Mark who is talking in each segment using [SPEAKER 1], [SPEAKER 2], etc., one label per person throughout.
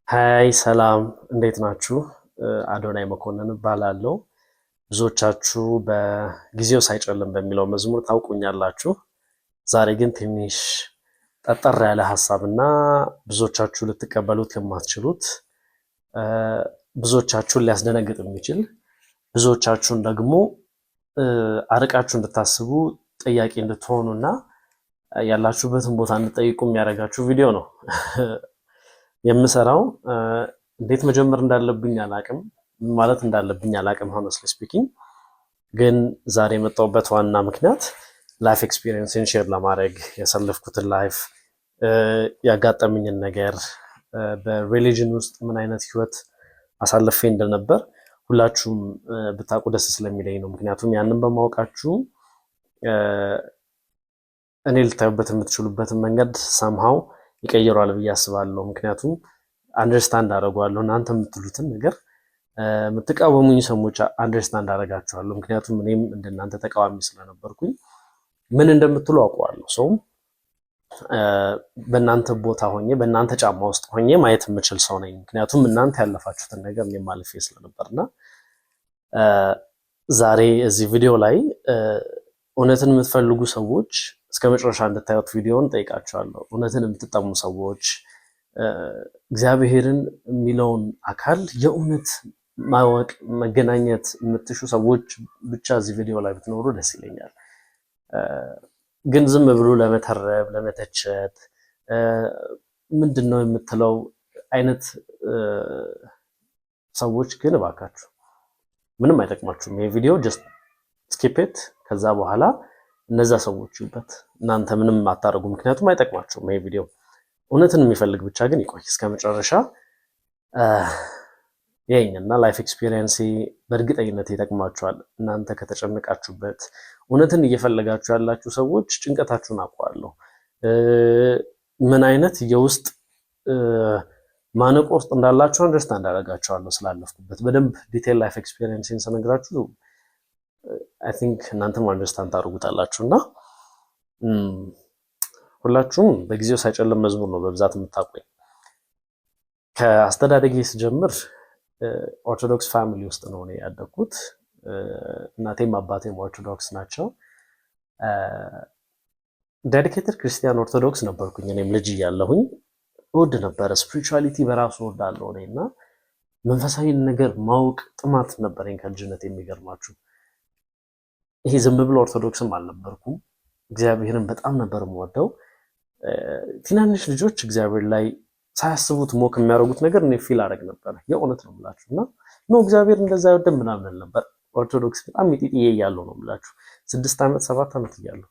[SPEAKER 1] ሃይ ሰላም እንዴት ናችሁ? አዶናይ መኮንን እባላለሁ። ብዙዎቻችሁ በጊዜው ሳይጨልም በሚለው መዝሙር ታውቁኛላችሁ። ዛሬ ግን ትንሽ ጠጠር ያለ ሀሳብና ብዙዎቻችሁ ልትቀበሉት የማትችሉት ብዙዎቻችሁን ሊያስደነግጥ የሚችል ብዙዎቻችሁን ደግሞ አርቃችሁ እንድታስቡ ጥያቄ እንድትሆኑና ያላችሁበትን ቦታ እንድጠይቁ የሚያደርጋችሁ ቪዲዮ ነው። የምሰራው እንዴት መጀመር እንዳለብኝ አላቅም፣ ማለት እንዳለብኝ አላቅም honestly speaking። ግን ዛሬ የመጣሁበት ዋና ምክንያት ላይፍ ኤክስፒሪየንስን ሼር ለማድረግ ያሳለፍኩትን ላይፍ ያጋጠመኝን ነገር በሪሊጅን ውስጥ ምን አይነት ህይወት አሳልፌ እንደነበር ሁላችሁም ብታውቁ ደስ ስለሚለኝ ነው። ምክንያቱም ያንን በማወቃችሁ እኔ ልታዩበት የምትችሉበትን መንገድ ሰምሃው ይቀይረዋል ብዬ አስባለሁ። ምክንያቱም አንደርስታንድ አደርገዋለሁ እናንተ የምትሉትን ነገር የምትቃወሙኝ ሰዎች አንደርስታንድ አደርጋችኋለሁ። ምክንያቱም እኔም እንደናንተ ተቃዋሚ ስለነበርኩኝ ምን እንደምትሉ አውቀዋለሁ። ሰውም በእናንተ ቦታ ሆኜ በእናንተ ጫማ ውስጥ ሆኜ ማየት የምችል ሰው ነኝ። ምክንያቱም እናንተ ያለፋችሁትን ነገር እኔም አልፌ ስለነበርና ዛሬ እዚህ ቪዲዮ ላይ እውነትን የምትፈልጉ ሰዎች እስከ መጨረሻ እንድታዩት ቪዲዮውን ጠይቃችኋለሁ። እውነትን የምትጠሙ ሰዎች እግዚአብሔርን የሚለውን አካል የእውነት ማወቅ መገናኘት የምትሹ ሰዎች ብቻ እዚህ ቪዲዮ ላይ ብትኖሩ ደስ ይለኛል። ግን ዝም ብሎ ለመተረብ ለመተቸት ምንድን ነው የምትለው አይነት ሰዎች ግን እባካችሁ ምንም አይጠቅማችሁም። ይሄ ቪዲዮ ጀስት ስኪፕ ኢት። ከዛ በኋላ እነዛ ሰዎች ይበት እናንተ ምንም አታረጉ፣ ምክንያቱም አይጠቅማችሁም ይሄ ቪዲዮ። እውነትን የሚፈልግ ብቻ ግን ይቆይ እስከ መጨረሻ። ይሄኝና ላይፍ ኤክስፒሪየንስ በእርግጠኝነት ይጠቅማችኋል። እናንተ ከተጨነቃችሁበት እውነትን እየፈለጋችሁ ያላችሁ ሰዎች ጭንቀታችሁን አውቀዋለሁ። ምን አይነት የውስጥ ማነቆ ውስጥ እንዳላችሁ አንደርስታንድ አደርጋችኋለሁ ስላለፍኩበት። በደንብ ዲቴል ላይፍ ኤክስፒሪየንስን ስነግራችሁ አይ ቲንክ እናንተም አንደርስታንድ ታደርጉታላችሁና ሁላችሁም በጊዜው ሳይጨልም መዝሙር ነው በብዛት የምታውቁኝ። ከአስተዳደጌ ስጀምር ኦርቶዶክስ ፋሚሊ ውስጥ ነው እኔ ያደግኩት። እናቴም አባቴም ኦርቶዶክስ ናቸው። ዴዲኬትድ ክርስቲያን ኦርቶዶክስ ነበርኩኝ። እኔም ልጅ እያለሁኝ እወድ ነበረ። ስፒሪቹዋሊቲ በራሱ እወዳለሁ እኔ እና መንፈሳዊ ነገር ማወቅ ጥማት ነበረኝ ከልጅነት። የሚገርማችሁ ይሄ ዝም ብሎ ኦርቶዶክስም አልነበርኩም። እግዚአብሔርን በጣም ነበር የምወደው። ትናንሽ ልጆች እግዚአብሔር ላይ ሳያስቡት ሞክ የሚያደርጉት ነገር እኔ ፊል አደረግ ነበር። የእውነት ነው የምላችሁ። እና ኖ እግዚአብሔር እንደዛ አይወድም ምናምን ነበር። ኦርቶዶክስ በጣም ሚጢጥዬ እያለሁ ነው የምላችሁ፣ 6 ዓመት 7 ዓመት እያለሁ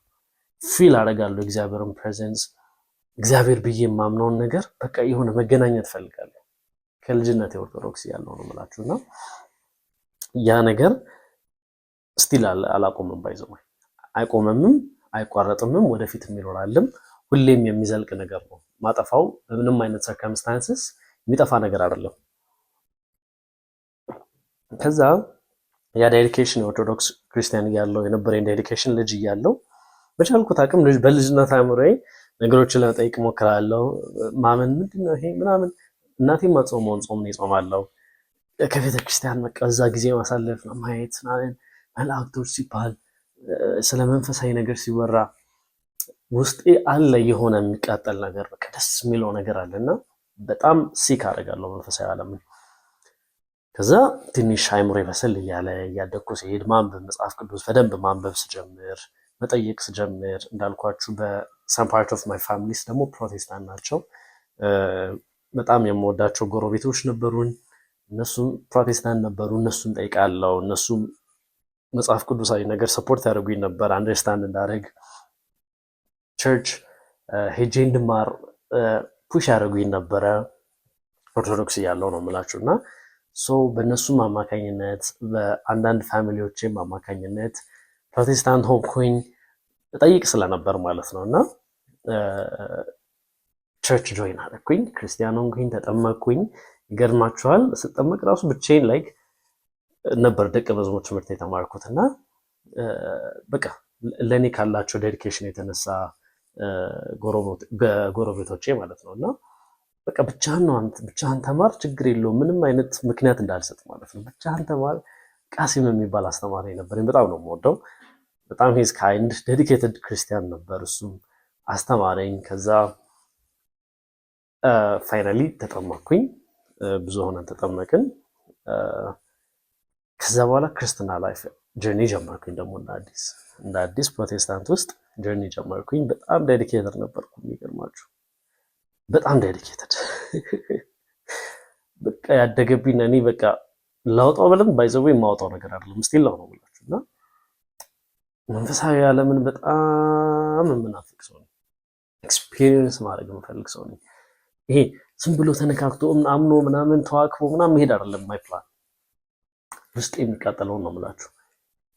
[SPEAKER 1] ፊል አደርጋለሁ እግዚአብሔርን ፕሬዘንስ። እግዚአብሔር ብዬ የማምነውን ነገር በቃ የሆነ መገናኘት ፈልጋለሁ። ከልጅነት የኦርቶዶክስ እያለሁ ነው የምላችሁ። እና ያ ነገር ስቲል አላቆምም። ባይዘው አይቆምምም አይቋረጥምም፣ ወደፊትም ይኖራልም። ሁሌም የሚዘልቅ ነገር ነው። ማጠፋው በምንም አይነት ሰርከምስታንስስ የሚጠፋ ነገር አይደለም። ከዛ ያ ዴዲኬሽን የኦርቶዶክስ ክርስቲያን እያለሁ የነበረኝ ዴዲኬሽን ልጅ እያለሁ በቻልኩት አቅም በልጅነት አእምሮዬ ነገሮችን ለመጠየቅ እሞክራለሁ። ማመን ምንድነው ይሄ ምናምን። እናቴም ማጾመውን ጾም ነው ይጾማለሁ። ከቤተ ክርስቲያን በቃ እዛ ጊዜ ማሳለፍ ማየት መላእክቶች ሲባል ስለ መንፈሳዊ ነገር ሲወራ ውስጤ አለ የሆነ የሚቃጠል ነገር፣ በቃ ደስ የሚለው ነገር አለና በጣም ሲክ አደርጋለሁ መንፈሳዊ ዓለምን። ከዛ ትንሽ አይምሮ ይበስል እያለ እያደግኩ ሲሄድ ማንበብ መጽሐፍ ቅዱስ በደንብ ማንበብ ስጀምር መጠየቅ ስጀምር፣ እንዳልኳችሁ በሰም ፓርት ኦፍ ማይ ፋሚሊስ ደግሞ ፕሮቴስታንት ናቸው። በጣም የምወዳቸው ጎረቤቶች ነበሩን፣ እነሱም ፕሮቴስታንት ነበሩ። እነሱን ጠይቃለሁ። እነሱም መጽሐፍ ቅዱሳዊ ነገር ሰፖርት ያደርጉኝ ነበር፣ አንደርስታንድ እንዳደርግ ቸርች ሄጄ እንድማር ፑሽ ያደርጉኝ ነበረ። ኦርቶዶክስ እያለሁ ነው የምላችሁ። እና በእነሱም አማካኝነት በአንዳንድ ፋሚሊዎችም አማካኝነት ፕሮቴስታንት ሆንኩኝ፣ ጠይቅ ስለነበር ማለት ነው። እና ቸርች ጆይን አደረኩኝ፣ ክርስቲያን ሆንኩኝ፣ ተጠመቅኩኝ። ይገርማችኋል ስጠመቅ ራሱ ብቻዬን ላይክ ነበር ደቀ መዝሙር ትምህርት የተማርኩት። እና በቃ ለእኔ ካላቸው ዴዲኬሽን የተነሳ ጎረቤቶቼ ማለት ነው። እና በቃ ብቻህን ነው አንተ ብቻህን ተማር፣ ችግር የለውም ምንም አይነት ምክንያት እንዳልሰጥ ማለት ነው። ብቻህን ተማር። ቃሲም የሚባል አስተማሪ ነበረኝ፣ በጣም ነው የምወደው። በጣም ሂዝ ካይንድ ዴዲኬትድ ክርስቲያን ነበር። እሱም አስተማረኝ። ከዛ ፋይናሊ ተጠመቅኩኝ። ብዙ ሆነን ተጠመቅን። ከዛ በኋላ ክርስትና ላይፍ ጀርኒ ጀመርኩኝ። ደግሞ እንደ አዲስ ፕሮቴስታንት ውስጥ ጀርኒ ጀመርኩኝ። በጣም ዴዲኬትድ ነበርኩ። የሚገርማችሁ በጣም ዴዲኬትድ በቃ ያደገብኝ እኔ በቃ ላውጣው ብለን ባይዘው የማውጣው ነገር አይደለም ስቲል ነው ብላችሁ እና መንፈሳዊ ዓለምን በጣም የምናፍቅ ሰው ነኝ። ኤክስፒሪየንስ ማድረግ የምፈልግ ሰው ነኝ። ይሄ ዝም ብሎ ተነካክቶ አምኖ ምናምን ተዋክቦ ምናምን መሄድ አይደለም ማይ ፕላን። ውስጥ የሚቃጠለውን ነው የምላችሁ።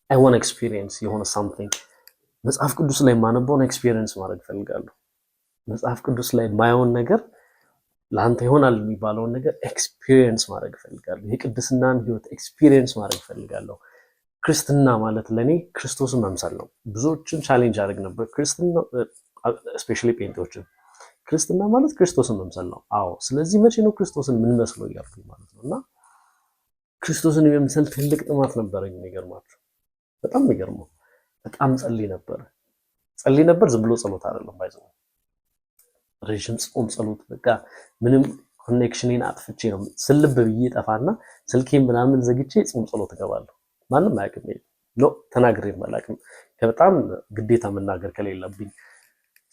[SPEAKER 1] አይ ዋንት ኤክስፒሪየንስ የሆነ ሳምቲንግ። መጽሐፍ ቅዱስ ላይ የማነበውን ኤክስፒሪየንስ ማድረግ ፈልጋለሁ። መጽሐፍ ቅዱስ ላይ የማየውን ነገር ለአንተ ይሆናል የሚባለውን ነገር ኤክስፒሪየንስ ማድረግ ፈልጋለሁ። የቅድስናን ህይወት ኤክስፒሪየንስ ማድረግ ፈልጋለሁ። ክርስትና ማለት ለእኔ ክርስቶስን መምሰል ነው። ብዙዎችን ቻሌንጅ አድርግ ነበር ክርስትና ስፔሻሊ ጴንጤዎችን ክርስትና ማለት ክርስቶስን መምሰል ነው። አዎ፣ ስለዚህ መቼ ነው ክርስቶስን የምንመስለው እያልኩኝ ማለት ነው። እና ክርስቶስን የመምሰል ትልቅ ጥማት ነበረኝ። የሚገርማችሁ በጣም የሚገርመው በጣም ጸልይ ነበር። ዝም ብሎ ጸሎት አይደለም ባይዘው ረጅም ጾም ጸሎት። በቃ ምንም ኮኔክሽኔን አጥፍቼ ነው ስልብ ብዬ ጠፋና ስልኬን ምናምን ዘግቼ ጾም ጸሎት እገባለሁ። ማንም አያውቅም ነው ተናግሬ አላውቅም በጣም ግዴታ መናገር ከሌለብኝ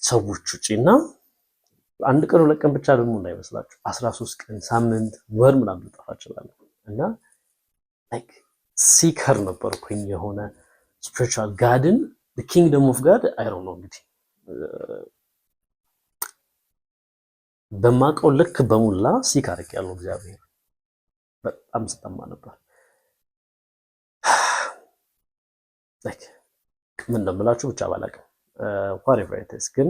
[SPEAKER 1] ሰዎች ውጪና አንድ ቀን ሁለት ቀን ብቻ ደግሞ እንዳይመስላችሁ 13 ቀን ሳምንት ወር ምናምን ልጠፋ እችላለሁ። እና ላይክ ሲከር ነበርኩኝ የሆነ ስፒሪቹዋል ጋድን ኪንግደም ኦፍ ጋድ አይ ዶንት ኖ እንግዲህ በማውቀው ልክ በሙላ ሲክ አድርጌያለሁ። እግዚአብሔር በጣም ስጠማ ነበር። ላይክ ምን እንደምላችሁ ብቻ ባላውቅም whatever it is ግን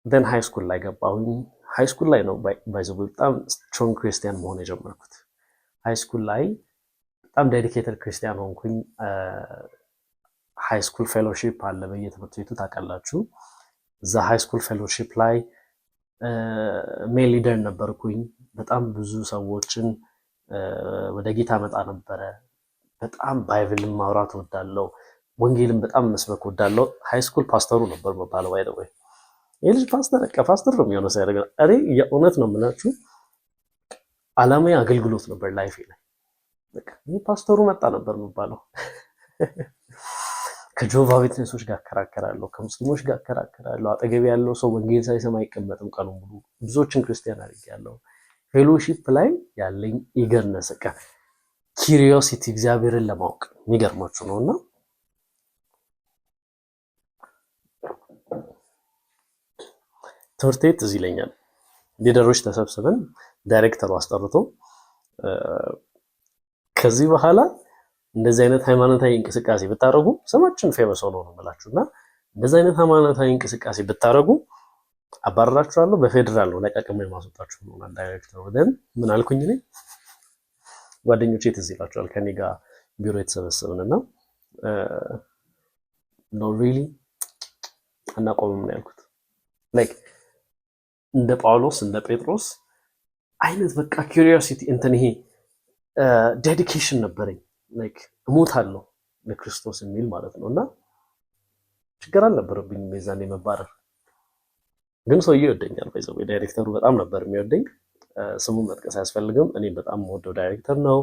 [SPEAKER 1] then ሃይ ስኩል ላይ ገባሁኝ። ሃይ ስኩል ላይ ነው ባይዘው በጣም ስትሮንግ ክርስቲያን መሆን የጀመርኩት። ሃይ ስኩል ላይ በጣም ዴዲኬትድ ክርስቲያን ሆንኩኝ። ሃይ ስኩል ፌሎሺፕ አለ በየትምህርት ቤቱ ታውቃላችሁ። እዛ ሃይ ስኩል ፌሎሺፕ ላይ ሜል ሊደር ነበርኩኝ። በጣም ብዙ ሰዎችን ወደ ጌታ መጣ ነበረ። በጣም ባይብልን ማውራት ወዳለው፣ ወንጌልን በጣም መስበክ ወዳለው። ሃይ ስኩል ፓስተሩ ነበር መባለው ባይደው ይህ ልጅ ፓስተር ነው የሚሆነው ሳይረጋ። እኔ የእውነት ነው የምላችሁ ዓላማዬ አገልግሎት ነበር ላይፌ ላይ። በቃ ይህ ፓስተሩ መጣ ነበር የሚባለው። ከጆቫ ዊትነሶች ጋር አከራከራለሁ፣ ከሙስሊሞች ጋር አከራከራለሁ። አጠገቤ ያለው ሰው ወንጌል ሳይሰማ አይቀመጥም ቀኑን ሙሉ። ብዙዎችን ክርስቲያን አድርጌያለሁ። ፌሎሺፕ ላይ ያለኝ ኢገርነስ በቃ ኪሪዮሲቲ እግዚአብሔርን ለማወቅ የሚገርማችሁ ነውና ትምህርት ቤት እዚህ ይለኛል ሊደሮች ተሰብስበን ዳይሬክተሩ አስጠርቶ ከዚህ በኋላ እንደዚህ አይነት ሃይማኖታዊ እንቅስቃሴ ብታረጉ ስማችን ፌመስ ሆኖ ነው የምላችሁና እንደዚህ አይነት ሃይማኖታዊ እንቅስቃሴ ብታረጉ አባረራችኋለሁ፣ በፌደራል ነው ለቀቅሜ ማስወጣችሁ ነው ዳይሬክተሩ። ደን ምን አልኩኝ እኔ ጓደኞቼ ትዝ ይላቸዋል ከኔ ጋር ቢሮ የተሰበሰብንና ኖ ሪሊ አናቆምም ነው ያልኩት። ላይክ እንደ ጳውሎስ እንደ ጴጥሮስ አይነት በቃ ኪዩሪዮሲቲ እንትን ይሄ ዴዲኬሽን ነበረኝ። ላይክ እሞታለሁ ለክርስቶስ የሚል ማለት ነውና ችግር አልነበረብኝም የዛኔ መባረር። ግን ሰውዬው ይወደኛል። ባይዘው ዳይሬክተሩ በጣም ነበር የሚወደኝ። ስሙን መጥቀስ አያስፈልግም። እኔ በጣም የምወደው ዳይሬክተር ነው።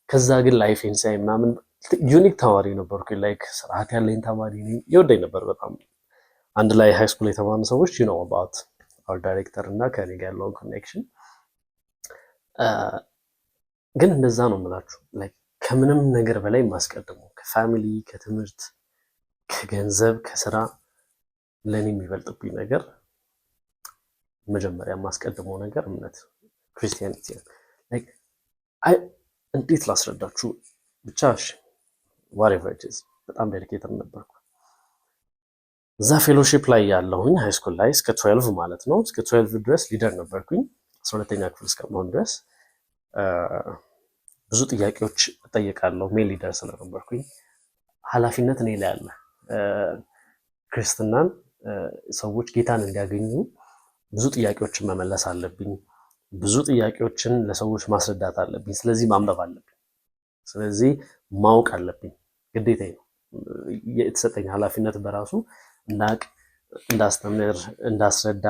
[SPEAKER 1] ከዛ ግን ላይፌን ሳይ ምናምን ዩኒክ ተማሪ ነበርኩ። ላይክ ስርዓት ያለኝ ተማሪ ነኝ። ይወደኝ ነበር በጣም። አንድ ላይ ሃይ ስኩል የተማሩ ሰዎች you know about our ዳይሬክተር እና ከኔ ጋር ያለውን ኮኔክሽን ግን እንደዛ ነው የምላችሁ። ላይክ ከምንም ነገር በላይ ማስቀድመው ከፋሚሊ፣ ከትምህርት፣ ከገንዘብ፣ ከስራ ለኔ የሚበልጥብኝ ነገር መጀመሪያ ማስቀድመው ነገር እምነት ክርስቲያኒቲ ነው። ላይክ እንዴት ላስረዳችሁ ብቻ whatever it is በጣም ዴዲኬትድ ነበርኩ። እዛ ፌሎሺፕ ላይ ያለሁኝ ሃይ ስኩል ላይ እስከ 12 ማለት ነው። እስከ 12 ድረስ ሊደር ነበርኩኝ 12ኛ ክፍል እስከመሆን ድረስ ብዙ ጥያቄዎች እጠይቃለሁ። ሜል ሊደር ስለነበርኩኝ ኃላፊነት እኔ ላይ አለ። ክርስትናን ሰዎች ጌታን እንዲያገኙ ብዙ ጥያቄዎችን መመለስ አለብኝ። ብዙ ጥያቄዎችን ለሰዎች ማስረዳት አለብኝ። ስለዚህ ማንበብ አለብኝ። ስለዚህ ማወቅ አለብኝ፣ ግዴታዬ ነው። የተሰጠኝ ኃላፊነት በራሱ እንዳቅ፣ እንዳስተምር፣ እንዳስረዳ፣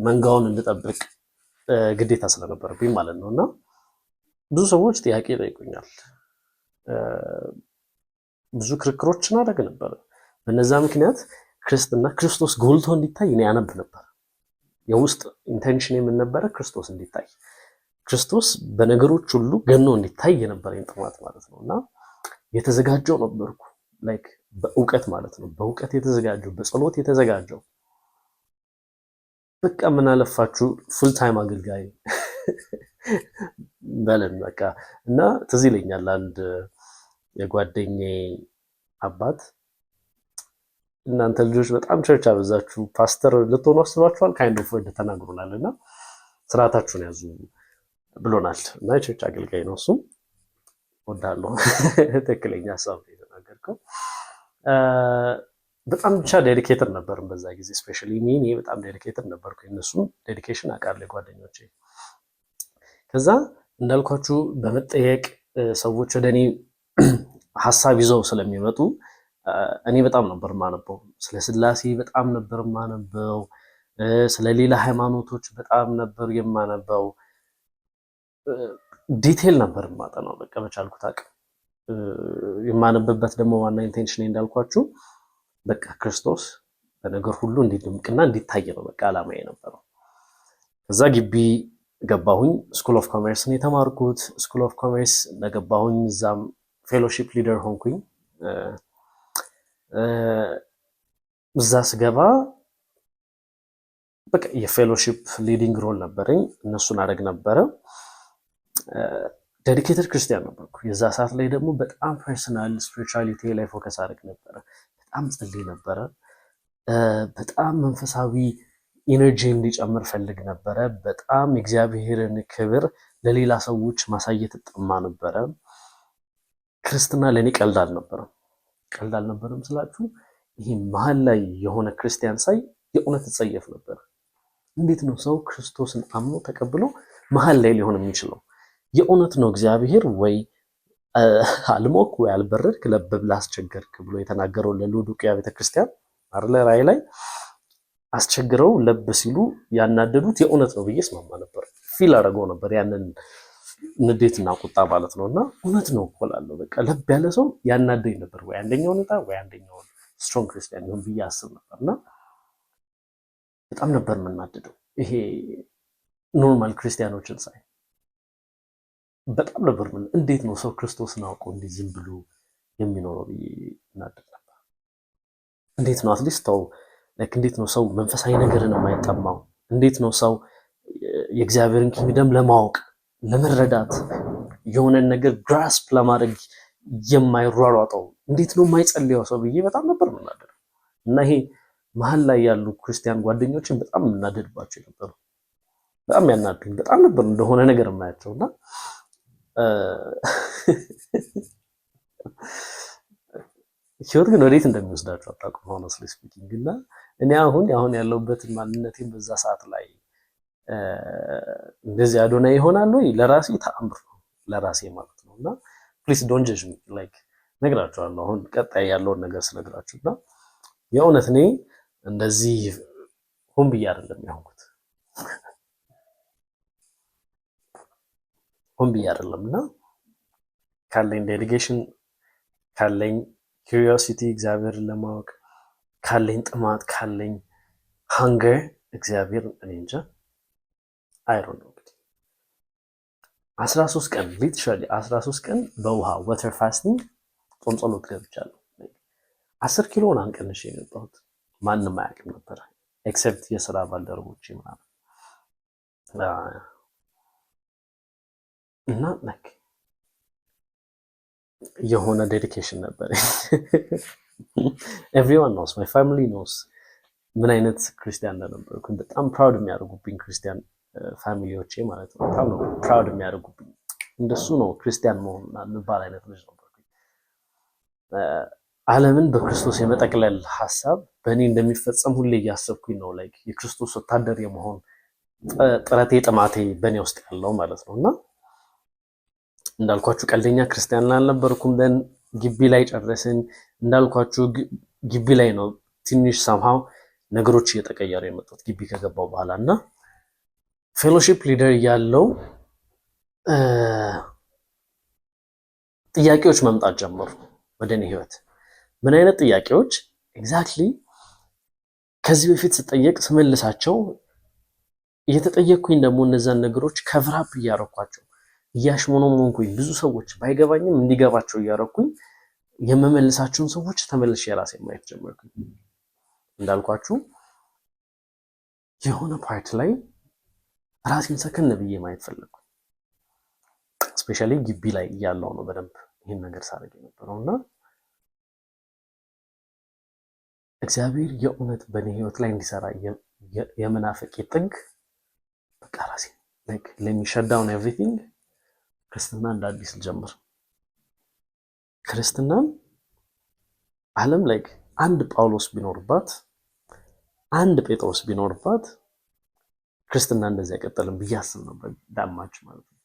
[SPEAKER 1] መንጋውን እንድጠብቅ ግዴታ ስለነበረብኝ ማለት ነው። እና ብዙ ሰዎች ጥያቄ ይጠይቁኛል። ብዙ ክርክሮችን አደረግ ነበር። በነዛ ምክንያት ክርስትና ክርስቶስ ጎልቶ እንዲታይ እኔ ያነብ ነበር። የውስጥ ኢንቴንሽን የምን ነበረ? ክርስቶስ እንዲታይ፣ ክርስቶስ በነገሮች ሁሉ ገኖ እንዲታይ የነበረኝ ጥማት ማለት ነው። እና የተዘጋጀው ነበርኩ፣ ላይክ በእውቀት ማለት ነው። በእውቀት የተዘጋጀው፣ በጸሎት የተዘጋጀው፣ በቃ ምን አለፋችሁ ፉል ታይም አገልጋይ በለን በቃ። እና ትዝ ይለኛል አንድ የጓደኛዬ አባት እናንተ ልጆች በጣም ቸርች አበዛችሁ፣ ፓስተር ልትሆኑ አስባችኋል ካይንድ ኦፍ ወርድ ተናግሮናል እና ስርዓታችሁን ያዙ ብሎናል። እና የቸርች አገልጋይ ነው እሱም። ወዳለሁ ትክክለኛ ሀሳብ ነው የተናገርከው። በጣም ብቻ ዴዲኬትድ ነበርን በዛ ጊዜ። ስፔሻሊ እኔ በጣም ዴዲኬትድ ነበርኩ። እነሱም ዴዲኬሽን አውቃለሁ ጓደኞቼ። ከዛ እንዳልኳችሁ በመጠየቅ ሰዎች ወደ እኔ ሀሳብ ይዘው ስለሚመጡ እኔ በጣም ነበር የማነበው። ስለ ስላሴ በጣም ነበር የማነበው። ስለ ሌላ ሃይማኖቶች በጣም ነበር የማነበው። ዲቴል ነበር የማጠናው። በቃ በቻልኩት አቅም የማነብበት ደግሞ ዋና ኢንቴንሽን እንዳልኳችሁ በቃ ክርስቶስ በነገር ሁሉ እንዲደምቅና እንዲታይ ነው በቃ ዓላማ የነበረው። ከዛ ግቢ ገባሁኝ። ስኩል ኦፍ ኮሜርስ ነው የተማርኩት። ስኩል ኦፍ ኮሜርስ እንደገባሁኝ እዛም ፌሎሺፕ ሊደር ሆንኩኝ። እዛ ስገባ በቃ የፌሎሺፕ ሊዲንግ ሮል ነበረኝ። እነሱን አደረግ ነበረ። ዴዲኬትድ ክርስቲያን ነበርኩ። የዛ ሰዓት ላይ ደግሞ በጣም ፐርሰናል ስፒሪቹዋሊቲ ላይ ፎከስ አደረግ ነበረ። በጣም ጸልይ ነበረ። በጣም መንፈሳዊ ኢነርጂ እንዲጨምር ፈልግ ነበረ። በጣም የእግዚአብሔርን ክብር ለሌላ ሰዎች ማሳየት እጠማ ነበረ። ክርስትና ለእኔ ቀልድ አልነበረም። ቀልድ አልነበረም ስላችሁ ይሄ መሀል ላይ የሆነ ክርስቲያን ሳይ የእውነት እጸየፍ ነበር። እንዴት ነው ሰው ክርስቶስን አምኖ ተቀብሎ መሀል ላይ ሊሆን የሚችለው? የእውነት ነው እግዚአብሔር ወይ አልሞክ ወይ አልበረድክ ለብ ብለህ አስቸገርክ ብሎ የተናገረው ለሎዶቅያ ቤተክርስቲያን አርለ ራእይ ላይ አስቸግረው ለብ ሲሉ ያናደዱት የእውነት ነው ብዬ ስማማ ነበር። ፊል አደረገው ነበር ያንን ንዴትና ቁጣ ማለት ነው። እና እውነት ነው እኮ እላለሁ። በቃ ለብ ያለ ሰው ያናደኝ ነበር። ወይ አንደኛው ነጣ ወይ አንደኛው ስትሮንግ ክርስቲያን ይሁን ብዬ አስብ ነበር። እና በጣም ነበር የምናደደው ይሄ ኖርማል ክርስቲያኖችን ሳይ በጣም ነበር እንዴት ነው ሰው ክርስቶስን አውቆ እንዲህ ዝም ብሎ የሚኖረው ብዬ እናደድ ነበር። እንዴት ነው አትሊስት ተው ላይክ እንዴት ነው ሰው መንፈሳዊ ነገርን የማይጠማው? እንዴት ነው ሰው የእግዚአብሔርን ኪንግደም ለማወቅ ለመረዳት የሆነን ነገር ግራስፕ ለማድረግ የማይሯሯጠው? እንዴት ነው የማይጸልየው ሰው ብዬ በጣም ነበር የምናደደው። እና ይሄ መሀል ላይ ያሉ ክርስቲያን ጓደኞችን በጣም የምናደድባቸው ነበሩ። በጣም ያናዱኝ በጣም ነበር እንደሆነ ነገር የማያቸው እና ህይወት ግን ወዴት እንደሚወስዳቸው አታውቁም። ሆነስሊ ስፒኪንግ እና እኔ አሁን ያለሁበትን ማንነቴን በዛ ሰዓት ላይ እንደዚህ አዶናይ ይሆናል ወይ ለራሴ ተአምር ነው ለራሴ ማለት ነው። እና ፕሊዝ ዶንት ጀጅ ሚ ላይክ ነግራችኋለሁ። አሁን ቀጣይ ያለውን ነገር ስለግራችሁና የእውነት እኔ እንደዚህ ሆን ብዬ አይደለም ያልኩት፣ ሆን ብዬ አይደለም። እና ካለኝ ዴዲኬሽን ካለኝ ኪሪዮሲቲ እግዚአብሔርን ለማወቅ ካለኝ ጥማት ካለኝ ሃንገር እግዚአብሔር እኔ እንጃ አይሮን ነው እንግዲህ 13 ቀን ሊትራሊ 13 ቀን በውሃ ወተር ፋስቲንግ ጾም ጸሎት ገብቻለሁ። 10 ኪሎን አንቀንሼ የገባሁት ማንም አያውቅም ነበር ኤክሰፕት የሥራ ባልደረቦቼ ምናምን እና ላይክ የሆነ ዴዲኬሽን ነበር። ኤቭሪዋን ኖስ ማይ ፋሚሊ ኖስ ምን አይነት ክርስቲያን እንደነበርኩኝ። በጣም ፕራውድ የሚያደርጉብኝ ክርስቲያን ፋሚሊዎቼ ማለት ነው። በጣም ነው ፕራውድ የሚያደርጉብኝ። እንደሱ ነው ክርስቲያን መሆን የሚባል አይነት ልጅ ነበርኩኝ። ዓለምን በክርስቶስ የመጠቅለል ሐሳብ በእኔ እንደሚፈጸም ሁሌ እያሰብኩኝ ነው። ላይክ የክርስቶስ ወታደር የመሆን ጥረቴ ጥማቴ በእኔ ውስጥ ያለው ማለት ነው። እና እንዳልኳችሁ ቀልደኛ ክርስቲያን አልነበርኩም። ደን ግቢ ላይ ጨረስን። እንዳልኳችሁ ግቢ ላይ ነው ትንሽ ሰምሃው ነገሮች እየተቀየሩ የመጡት ግቢ ከገባው በኋላ እና ፌሎሺፕ ሊደር ያለው ጥያቄዎች መምጣት ጀመሩ ወደ እኔ ህይወት። ምን አይነት ጥያቄዎች ኤግዛክትሊ? ከዚህ በፊት ስጠየቅ ስመልሳቸው እየተጠየቅኩኝ ደግሞ እነዛን ነገሮች ከቨራፕ እያረኳቸው እያሽሞኖሞንኩኝ ብዙ ሰዎች ባይገባኝም እንዲገባቸው እያረኩኝ የመመልሳቸውን ሰዎች ተመልሼ የራሴ ማየት ጀመርኩኝ። እንዳልኳችሁ የሆነ ፓርት ላይ ራሴን ሰከን ብዬ ማየት ፈለግኩ። ስፔሻሊ ግቢ ላይ እያለው ነው በደንብ ይህን ነገር ሳደርግ የነበረው እና እግዚአብሔር የእውነት በእኔ ህይወት ላይ እንዲሰራ የመናፈቄ ጥግ በቃ ራሴ ለሚሸዳውን ኤቭሪቲንግ ክርስትና እንደ አዲስ ልጀምር። ክርስትናን ዓለም ላይ አንድ ጳውሎስ ቢኖርባት አንድ ጴጥሮስ ቢኖርባት ክርስትና እንደዚህ አይቀጥልም ብዬ አስብ ነበር። ዳማች ማለት ነው።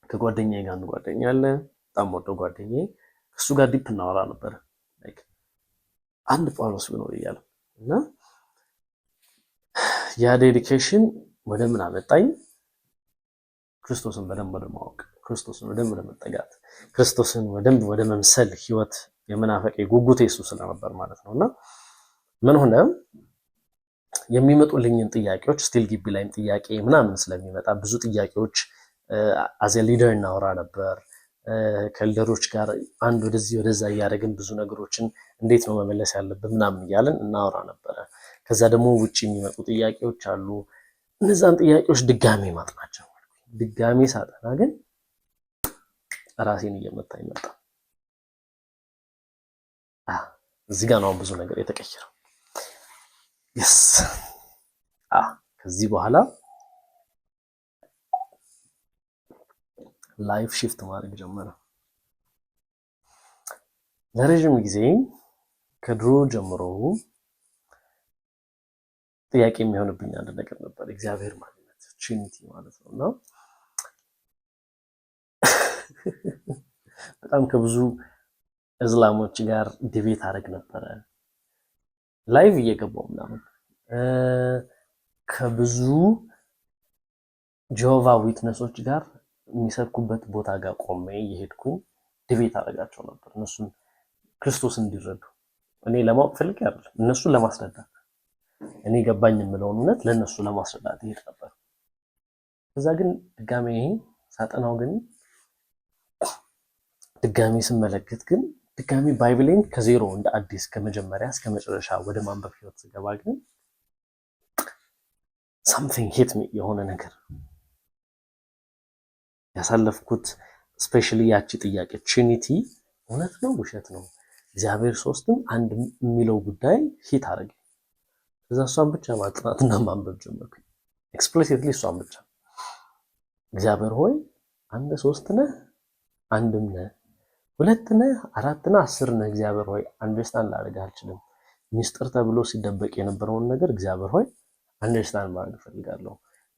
[SPEAKER 1] ከጓደኛዬ ጋር አንድ ጓደኛ አለ፣ በጣም ወደው ጓደኛዬ። ከሱ ጋር ዲፕ እናወራ ነበር ላይክ አንድ ጳውሎስ ቢኖር እያለ እና ያ ዴዲኬሽን ወደ ምን አመጣኝ? ክርስቶስን በደንብ ወደ ማወቅ፣ ክርስቶስን ወደ መጠጋት፣ ክርስቶስን ወደ መምሰል ህይወት የመናፈቅ ጉጉቴ እሱ ስለነበር ማለት ነውና ምን ሆነ? የሚመጡልኝን ጥያቄዎች ስቲል ግቢ ላይም ጥያቄ ምናምን ስለሚመጣ ብዙ ጥያቄዎች አዘ ሊደር እናወራ ነበር። ከሊደሮች ጋር አንድ ወደዚህ ወደዛ እያደረግን ብዙ ነገሮችን እንዴት ነው መመለስ ያለብን ምናምን እያለን እናወራ ነበረ። ከዛ ደግሞ ውጭ የሚመጡ ጥያቄዎች አሉ። እነዛን ጥያቄዎች ድጋሜ ማጥናት ጀመርኩ። ድጋሜ ሳጠና ግን ራሴን እየመታኝ መጣ። እዚህ ጋር ነው ብዙ ነገር የተቀየረው። የስ ከዚህ በኋላ ላይፍ ሽፍት ማድረግ ጀመረ። ለረጅም ጊዜ ከድሮ ጀምሮ ጥያቄ የሚሆንብኝ አንድ ነገር ነበር፣ እግዚአብሔር ማንነት ትሪኒቲ ማለት ነው። እና በጣም ከብዙ እስላሞች ጋር ዲቤት አደረግ ነበረ፣ ላይቭ እየገባው ምናምን ከብዙ ጆቫ ዊትነሶች ጋር የሚሰብኩበት ቦታ ጋር ቆሜ እየሄድኩኝ ዲቤት አደረጋቸው ነበር፣ እነሱን ክርስቶስ እንዲረዱ። እኔ ለማወቅ ፈልጌ አይደለም፣ እነሱን ለማስረዳት እኔ ገባኝ የምለውን እውነት ለእነሱ ለማስረዳት ይሄድ ነበር። ከዛ ግን ድጋሜ ሳጠናው ግን ድጋሜ ስመለከት ግን ድጋሜ ባይብሌን ከዜሮ እንደ አዲስ ከመጀመሪያ እስከ መጨረሻ ወደ ማንበብ ህይወት ስገባ ግን something hit me የሆነ ነገር ያሳለፍኩት ስፔሻሊ ያቺ ጥያቄ ትሪኒቲ እውነት ነው ውሸት ነው እግዚአብሔር ሶስትም አንድ የሚለው ጉዳይ ሂት አደረገ። ከዛ እሷን ብቻ ማጥናትና ማንበብ ጀመርኩ። ኤክስፕሊሲትሊ እሷን ብቻ እግዚአብሔር ሆይ አንድ ሶስት ነህ፣ አንድም ነህ፣ ሁለት ነህ፣ አራት ነህ፣ 10 ነህ። እግዚአብሔር ሆይ አንደርስታንድ ላደርግ አልችልም። ሚስጥር ተብሎ ሲደበቅ የነበረውን ነገር እግዚአብሔር ሆይ አንደርስታንድ ማድረግ እፈልጋለሁ።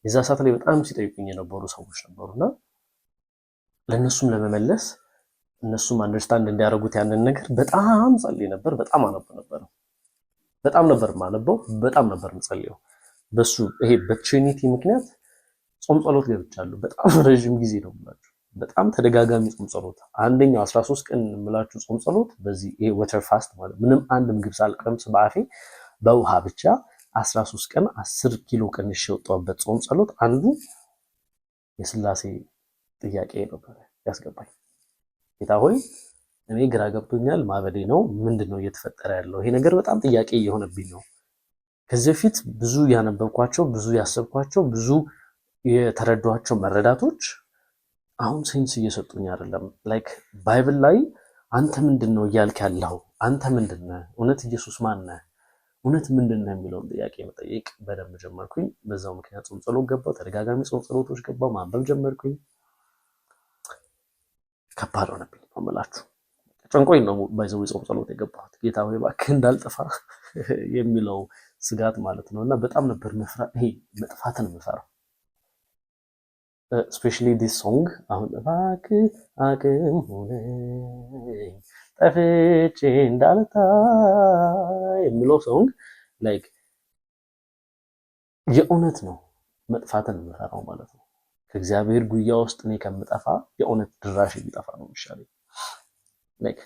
[SPEAKER 1] የዛ ሰዓት ላይ በጣም ሲጠይቁኝ የነበሩ ሰዎች ነበሩና ለነሱም ለመመለስ እነሱም አንደርስታንድ እንዲያደርጉት ያንን ነገር በጣም ጸልይ ነበር። በጣም አነብ ነበር። በጣም ነበር ማነበው። በጣም ነበር ምጸልየው። በሱ ይሄ በትሪኒቲ ምክንያት ጾም ጸሎት ገብቻለሁ። በጣም ረጅም ጊዜ ነው የምላችሁ። በጣም ተደጋጋሚ ጾም ጸሎት። አንደኛው 13 ቀን የምላችሁ ጾም ጸሎት በዚህ ይሄ ወተር ፋስት ማለት ምንም አንድ ምግብ ሳልቀምስ በአፌ በውሃ ብቻ 13 ቀን 10 ኪሎ ቀንሼ የወጣሁበት ጾም ጸሎት አንዱ የሥላሴ ጥያቄ ነበር ያስገባኝ። ጌታ ሆይ እኔ ግራ ገብቶኛል፣ ማበዴ ነው፣ ምንድነው እየተፈጠረ ያለው? ይሄ ነገር በጣም ጥያቄ እየሆነብኝ ነው። ከዚህ በፊት ብዙ ያነበብኳቸው፣ ብዙ ያሰብኳቸው፣ ብዙ የተረዷቸው መረዳቶች አሁን ሴንስ እየሰጡኝ አይደለም። ላይክ ባይብል ላይ አንተ ምንድነው እያልክ ያለው? አንተ ምንድነህ? እውነት ኢየሱስ ማን ነህ? እውነት ምንድነው የሚለውን ጥያቄ መጠየቅ በደንብ ጀመርኩኝ። በዛው ምክንያት ጾም ጸሎት ገባሁ። ተደጋጋሚ ጾም ጸሎቶች ገባሁ። ማንበብ ጀመርኩኝ። ከባድ ሆነብኝ ነው የምላችሁ። ጨንቆኝ ነው ባይዘው ጾም ጸሎት የገባሁት። ጌታ ሆይ እባክህ እንዳልጠፋ የሚለው ስጋት ማለት ነው። እና በጣም ነበር ይሄ መጥፋትን የምፈራው። ስፔሻሊ ዲስ ሶንግ አሁን እባክህ አቅም ሆነኝ ጠፍቼ እንዳልታ የሚለው ሶንግ ላይክ የእውነት ነው መጥፋትን የምፈራው ማለት ነው። ከእግዚአብሔር ጉያ ውስጥ እኔ ከምጠፋ የእውነት ድራሽ የሚጠፋ ነው የሚሻለኝ። ላይክ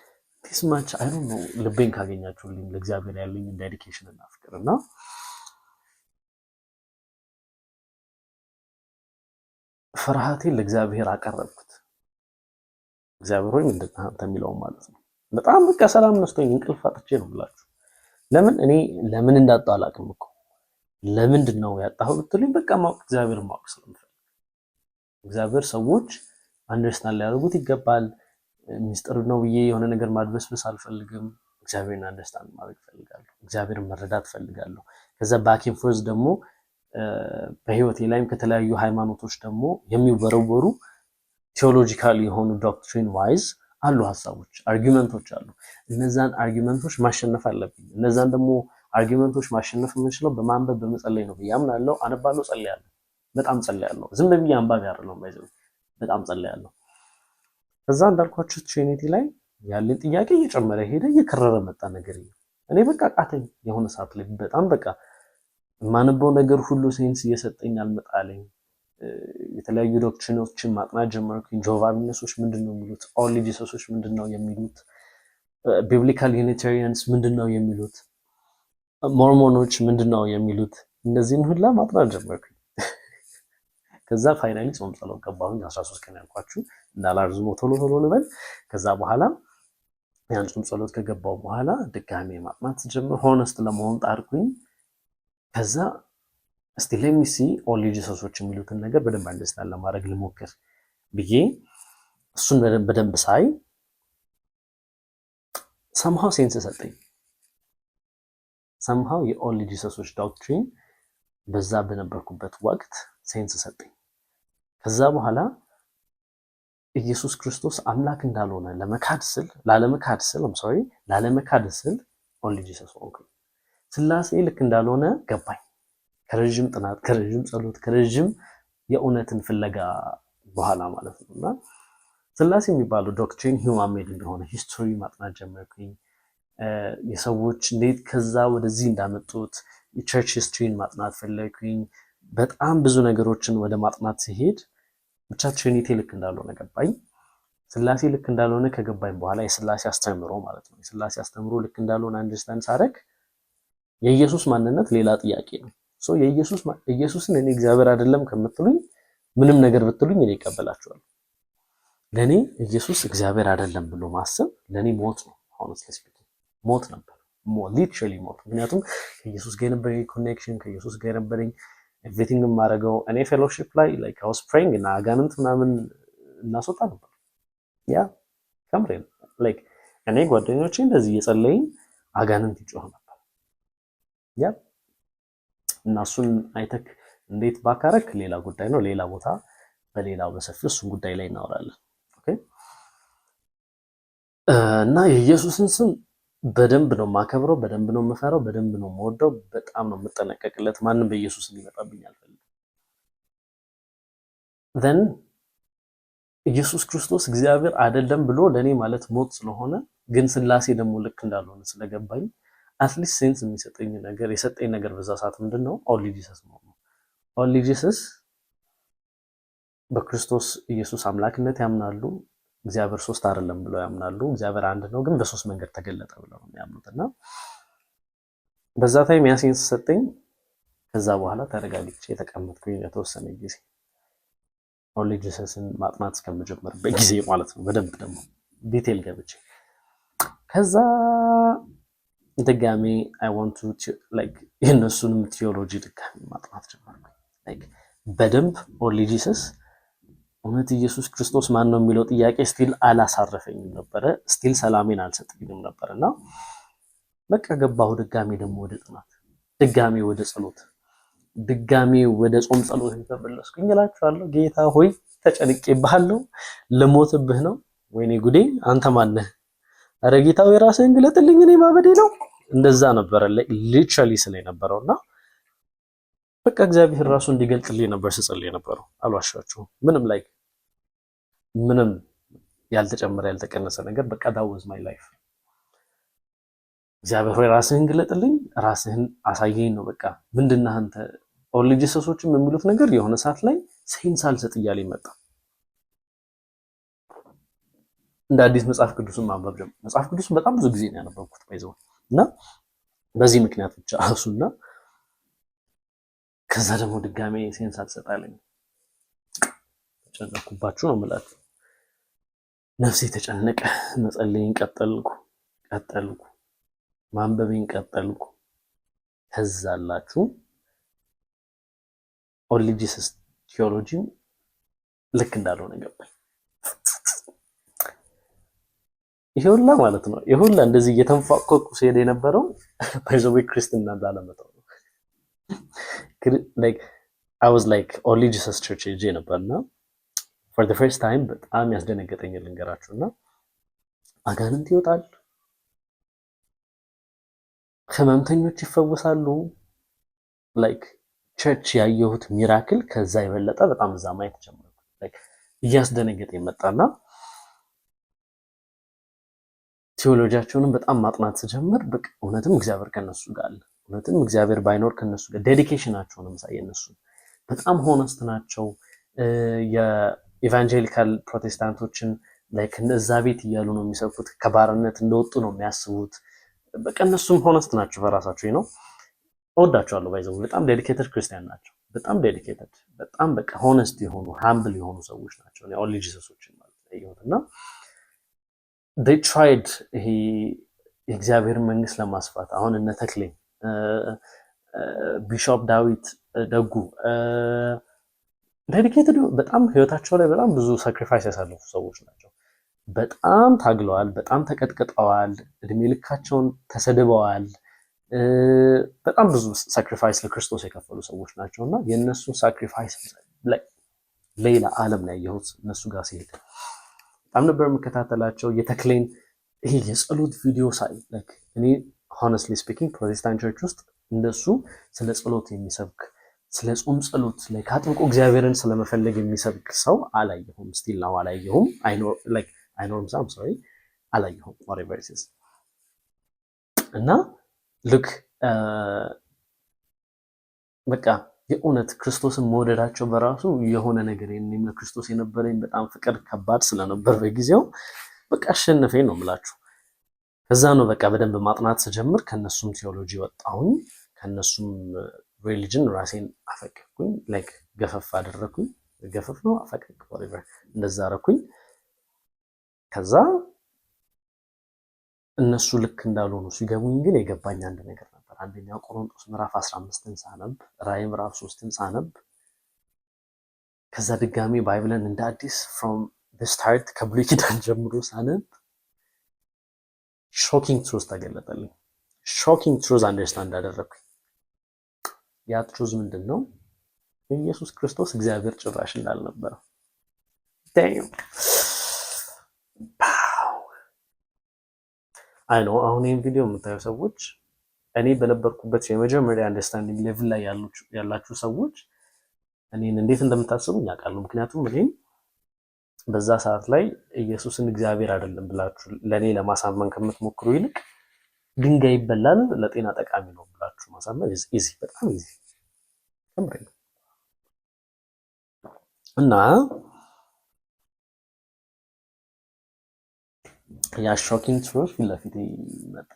[SPEAKER 1] ዲስ ማች አይ ዶንት ኖ ልቤን ካገኛችሁልኝ ለእግዚአብሔር ያለኝ ዴዲኬሽን እና ፍቅር እና ፍርሃቴን ለእግዚአብሔር አቀረብኩት። እግዚአብሔር ሆይ ምንድን ነህ አንተ የሚለው ማለት ነው። በጣም በቃ ሰላም ነስቶኝ እንቅልፍ አጥቼ ነው ብላችሁ ለምን እንዳጣሁ አላውቅም እኮ ለምንድን ነው ያጣሁ ብትሉኝ በቃ እግዚአብሔር ማወቅ ስለምፈልግ እግዚአብሔር ሰዎች አንደርስታንድ ሊያደርጉት ይገባል። ሚስጥር ነው ብዬ የሆነ ነገር ማድበስበስ አልፈልግም። እግዚአብሔርን አንደርስታንድ ማድረግ ፈልጋለሁ። እግዚአብሔርን መረዳት ፈልጋለሁ። ከዛ ባክ ኤንድ ፎርዝ ደግሞ በህይወቴ ላይም ከተለያዩ ሃይማኖቶች ደግሞ የሚወረወሩ ቴዎሎጂካል የሆኑ ዶክትሪን ዋይዝ አሉ ሀሳቦች፣ አርጊመንቶች አሉ። እነዛን አርጊመንቶች ማሸነፍ አለብኝ። እነዛን ደግሞ አርጊመንቶች ማሸነፍ የምንችለው በማንበብ በመጸለይ ነው ብዬ አምናለሁ። አነባለሁ፣ ጸልያለሁ። በጣም ጸልያለሁ። ዝም ብዬ አንባቢ አይደለሁም። በጣም ጸልያለሁ። ከዛ እንዳልኳችሁ ትሪኒቲ ላይ ያለኝ ጥያቄ እየጨመረ ሄደ፣ እየከረረ መጣ ነገር እኔ በቃ ቃተኝ። የሆነ ሰዓት ላይ በጣም በቃ የማነበው ነገር ሁሉ ሴንስ እየሰጠኝ አልመጣለኝ። የተለያዩ ዶክትሪኖችን ማጥናት ጀመርኩኝ። ጆቫ ዊትነሶች ምንድነው የሚሉት? ኦንሊ ጂሰሶች ምንድነው የሚሉት? ቢብሊካል ዩኒታሪያንስ ምንድነው የሚሉት? ሞርሞኖች ምንድነው የሚሉት? እነዚህን ሁላ ማጥናት ጀመርኩኝ። ከዛ ፋይናሊ ጾም ጸሎት ገባሁኝ። 13 ቀን ያልኳችሁ እንዳላርዝሞ ቶሎ ልበል። ከዛ በኋላ ያን ጾም ጸሎት ከገባው በኋላ ድጋሜ ማጥናት ጀመር። ሆነስት ለመሆን ጣርኩኝ። ከዛ እስቲ ለሚሲ ኦንሊ ጂሰሶች የሚሉትን ነገር በደንብ አንደርስታንድ ለማድረግ ልሞክር ብዬ እሱን በደንብ ሳይ ሰምሃው ሴንስ ሰጠኝ። ሰምሃው የኦንሊ ጂሰሶች ዶክትሪን በዛ በነበርኩበት ወቅት ሴንስ ሰጠኝ። ከዛ በኋላ ኢየሱስ ክርስቶስ አምላክ እንዳልሆነ ላለመካድ ስል ኦንሊ ጂሰስ ሆንኩ። ስላሴ ልክ እንዳልሆነ ገባኝ። ከረጅም ጥናት፣ ከረጅም ጸሎት፣ ከረጅም የእውነትን ፍለጋ በኋላ ማለት ነው። እና ስላሴ የሚባለው ዶክትሪን ሂውማን ሜድ እንደሆነ ሂስቶሪ ማጥናት ጀመርኩኝ። የሰዎች እንዴት ከዛ ወደዚህ እንዳመጡት የቸርች ሂስትሪን ማጥናት ፈለግኩኝ። በጣም ብዙ ነገሮችን ወደ ማጥናት ሲሄድ ብቻ ትሪኒቲ ልክ እንዳልሆነ ገባኝ። ስላሴ ልክ እንዳልሆነ ከገባኝ በኋላ የስላሴ አስተምሮ ማለት ነው። የስላሴ አስተምሮ ልክ እንዳልሆነ አንደርስታንድ ሳደርግ የኢየሱስ ማንነት ሌላ ጥያቄ ነው። ሶ ኢየሱስን እኔ እግዚአብሔር አይደለም ከምትሉኝ ምንም ነገር ብትሉኝ እኔ እቀበላችኋለሁ። ለኔ ኢየሱስ እግዚአብሔር አይደለም ብሎ ማሰብ ለኔ ሞት ነው። ሆነስትሊ ስፒኪንግ ሞት ነበር። ሊትራሊ ሞት። ምክንያቱም ከኢየሱስ ጋር የነበረኝ ኮኔክሽን፣ ከኢየሱስ ጋር የነበረኝ ኤቭሪቲንግ የማደርገው እኔ ፌሎሺፕ ላይ ላይክ አይ ዋዝ ፕሬይንግ እና አጋንንት ምናምን እናስወጣ ነበር። ያ ከምሬን ላይክ እኔ ጓደኞቼ እንደዚህ እየጸለይን አጋንንት ይጮህ ነበር። ያ እና እሱን አይተክ እንዴት ባካረክ ሌላ ጉዳይ ነው። ሌላ ቦታ በሌላው በሰፊው እሱን ጉዳይ ላይ እናወራለን። ኦኬ። እና የኢየሱስን ስም በደንብ ነው የማከብረው፣ በደንብ ነው የምፈራው፣ በደንብ ነው የምወደው፣ በጣም ነው የምጠነቀቅለት። ማንም በኢየሱስ እንዲመጣብኝ አልፈልግም። then ኢየሱስ ክርስቶስ እግዚአብሔር አይደለም ብሎ ለኔ ማለት ሞት ስለሆነ ግን ስላሴ ደግሞ ልክ እንዳልሆነ ስለገባኝ አትሊስት ሴንስ የሚሰጠኝ ነገር የሰጠኝ ነገር በዛ ሰዓት ምንድነው? ኦንሊ ጂሰስ ነው። ኦንሊ ጂሰስ በክርስቶስ ኢየሱስ አምላክነት ያምናሉ። እግዚአብሔር ሶስት አይደለም ብለው ያምናሉ። እግዚአብሔር አንድ ነው ግን በሶስት መንገድ ተገለጠ ብለው ነው የሚያምኑትና በዛ ታይም ያ ሴንስ ሰጠኝ። ከዛ በኋላ ተረጋግቼ የተቀመጥኩኝ የተወሰነ ጊዜ ኦንሊ ጂሰስን ማጥናት እስከምጀምርበት ጊዜ ማለት ነው። በደንብ ደግሞ ዲቴል ገብቼ ከዛ ድጋሜ I want to like የነሱንም ቲዮሎጂ ድጋሜ ማጥናት ጀመርኩኝ። like በደንብ ኦንሊ ጂሰስ እውነት ኢየሱስ ክርስቶስ ማን ነው የሚለው ጥያቄ ስቲል አላሳረፈኝም ነበረ። ስቲል ሰላሜን አልሰጠኝም ነበርና በቃ ገባሁ ድጋሜ ደግሞ ወደ ጥናት፣ ድጋሜ ወደ ጸሎት፣ ድጋሜ ወደ ጾም ጸሎት ተመለስኩኝ እላችኋለሁ። ጌታ ሆይ ተጨንቄብሃለሁ፣ ልሞትብህ ነው። ወይኔ ጉዴ አንተ ማን ነህ? ኧረ ጌታዊ ራስህን ግለጥልኝ እኔ ማበዴ ነው። እንደዛ ነበረ ሊትራሊ ስለ ነበረውና በቃ እግዚአብሔር ራሱ እንዲገልጥልኝ ነበር ስጸልይ የነበረው። አልዋሻችሁም። ምንም ያልተጨመረ ያልተቀነሰ ነገር በቃ that was my life። እግዚአብሔር ሆይ ራስህን ግለጥልኝ፣ ራስህን አሳየኝ ነው በቃ። ምንድነህ አንተ? ኦንሊ ጂሰሶችም የሚሉት ነገር የሆነ ሰዓት ላይ ሴንስ አልሰጥ እያለ ይመጣ። እንደ አዲስ መጽሐፍ ቅዱስን ማንበብ ጀመርኩ። መጽሐፍ ቅዱስን በጣም ብዙ ጊዜ ነው ያነበብኩት ባይዘው እና በዚህ ምክንያት ብቻ እሱና ከዛ ደግሞ ድጋሜ ሴንስ አልሰጣለኝ። ተጨነቅኩባችሁ ነው የምላችሁ። ነፍሴ ተጨነቀ። መጸለይን ቀጠልኩ፣ ማንበቤን ቀጠልኩ። ከዛ አላችሁ ኦንሊ ጂሰስ ቲዮሎጂ ልክ እንዳልሆነ ገባኝ። ይሄውላ ማለት ነው ይሄውላ እንደዚህ እየተንፋቀቁ ሲሄድ የነበረው ባይዘው ክርስትና እንዳለመጣው ነው። like I was like only Jesus church ሄጄ ነበርና for the first time በጣም ያስደነገጠኝ ልንገራችሁና አጋንንት ይወጣል፣ ህመምተኞች ይፈወሳሉ። like ቸርች ያየሁት ሚራክል ከዛ የበለጠ በጣም እዛ ማየት ጀመርኩ። like እያስደነገጠኝ መጣና ቲዮሎጂያቸውንም በጣም ማጥናት ስጀምር በቃ እውነትም እግዚአብሔር ከነሱ ጋር አለ። እውነትም እግዚአብሔር ባይኖር ከነሱ ጋር ዴዲኬሽናቸውንም ሳይነሱ በጣም ሆነስት ናቸው። የኢቫንጀሊካል ፕሮቴስታንቶችን ላይክ እነዛ ቤት እያሉ ነው የሚሰብኩት፣ ከባርነት እንደወጡ ነው የሚያስቡት። በቃ እነሱም ሆነስት ናቸው በራሳቸው ነው። እወዳቸዋለሁ። ባይዘው በጣም ዴዲኬትድ ክርስቲያን ናቸው። በጣም ዴዲኬትድ፣ በጣም በቃ ሆነስት የሆኑ ሃምብል የሆኑ ሰዎች ናቸው። ነው ኦንሊ ጂሰሶችን ማለት ነው። they tried ይሄ የእግዚአብሔርን መንግስት ለማስፋት አሁን እነ ተክሌ ቢሾፕ ዳዊት ደጉ ዴዲኬትድ በጣም ህይወታቸው ላይ በጣም ብዙ ሳክሪፋይስ ያሳለፉ ሰዎች ናቸው። በጣም ታግለዋል፣ በጣም ተቀጥቅጠዋል፣ እድሜ ልካቸውን ተሰድበዋል። በጣም ብዙ ሳክሪፋይስ ለክርስቶስ የከፈሉ ሰዎች ናቸውና የነሱ ሳክሪፋይስ ሌላ ዓለም ላይ ያየሁት እነሱ ጋር ሲሄድ በጣም ነበር የምከታተላቸው። የተክሌን ይሄ የጸሎት ቪዲዮ ሳይ እኔ honestly speaking ፕሮቴስታንት ቸርች ውስጥ እንደሱ ስለ ጸሎት የሚሰብክ ስለ ጾም ጸሎት ላይ አጥብቆ እግዚአብሔርን ስለመፈለግ የሚሰብክ ሰው አላየሁም። ስቲል ነው አላየሁም። አይኖርም ሳም ሶሪ አላየሁም whatever it is እና ልክ በቃ የእውነት ክርስቶስን መውደዳቸው በራሱ የሆነ ነገር የኔም ለክርስቶስ የነበረኝ በጣም ፍቅር ከባድ ስለነበር በጊዜው በቃ አሸነፈኝ ነው የምላችሁ። ከዛ ነው በቃ በደንብ ማጥናት ስጀምር ከነሱም ቲዮሎጂ ወጣሁኝ፣ ከነሱም ሪሊጅን ራሴን አፈቀቅኩኝ። ላይክ ገፈፍ አደረኩኝ። ገፈፍ ነው አፈቀቅ whatever እንደዛ አረኩኝ። ከዛ እነሱ ልክ እንዳልሆኑ ሲገቡኝ ግን የገባኝ አንድ ነገር ነበር። አንደኛው ቆሮንቶስ ምዕራፍ 15ን ሳነብ፣ ራዕይ ምዕራፍ 3ን ሳነብ፣ ከዛ ድጋሚ ባይብልን እንደ አዲስ from the start ከብሉይ ኪዳን ጀምሮ ሳነብ ሾኪንግ ትሩዝ ተገለጠልኝ። ሾኪንግ ትሩዝ አንደርስታንድ አደረኩኝ። ያ ትሩዝ ምንድን ነው? ኢየሱስ ክርስቶስ እግዚአብሔር ጭራሽ እንዳልነበረ። ዳም አይ ኖ አሁን ይሄን ቪዲዮ የምታዩ ሰዎች እኔ በነበርኩበት የመጀመሪያ አንደርስታንዲንግ ሌቭል ላይ ያላችሁ ሰዎች እኔን እንዴት እንደምታስቡኝ ያውቃሉ። ምክንያቱም እኔም በዛ ሰዓት ላይ ኢየሱስን እግዚአብሔር አይደለም ብላችሁ ለኔ ለማሳመን ከምትሞክሩ ይልቅ ድንጋይ ይበላል ለጤና ጠቃሚ ነው ብላችሁ ማሳመን ኢዚ፣ በጣም ኢዚ ተምረኝ እና ያ ሾኪንግ ትሩዝ ፊት ለፊቴ መጣ።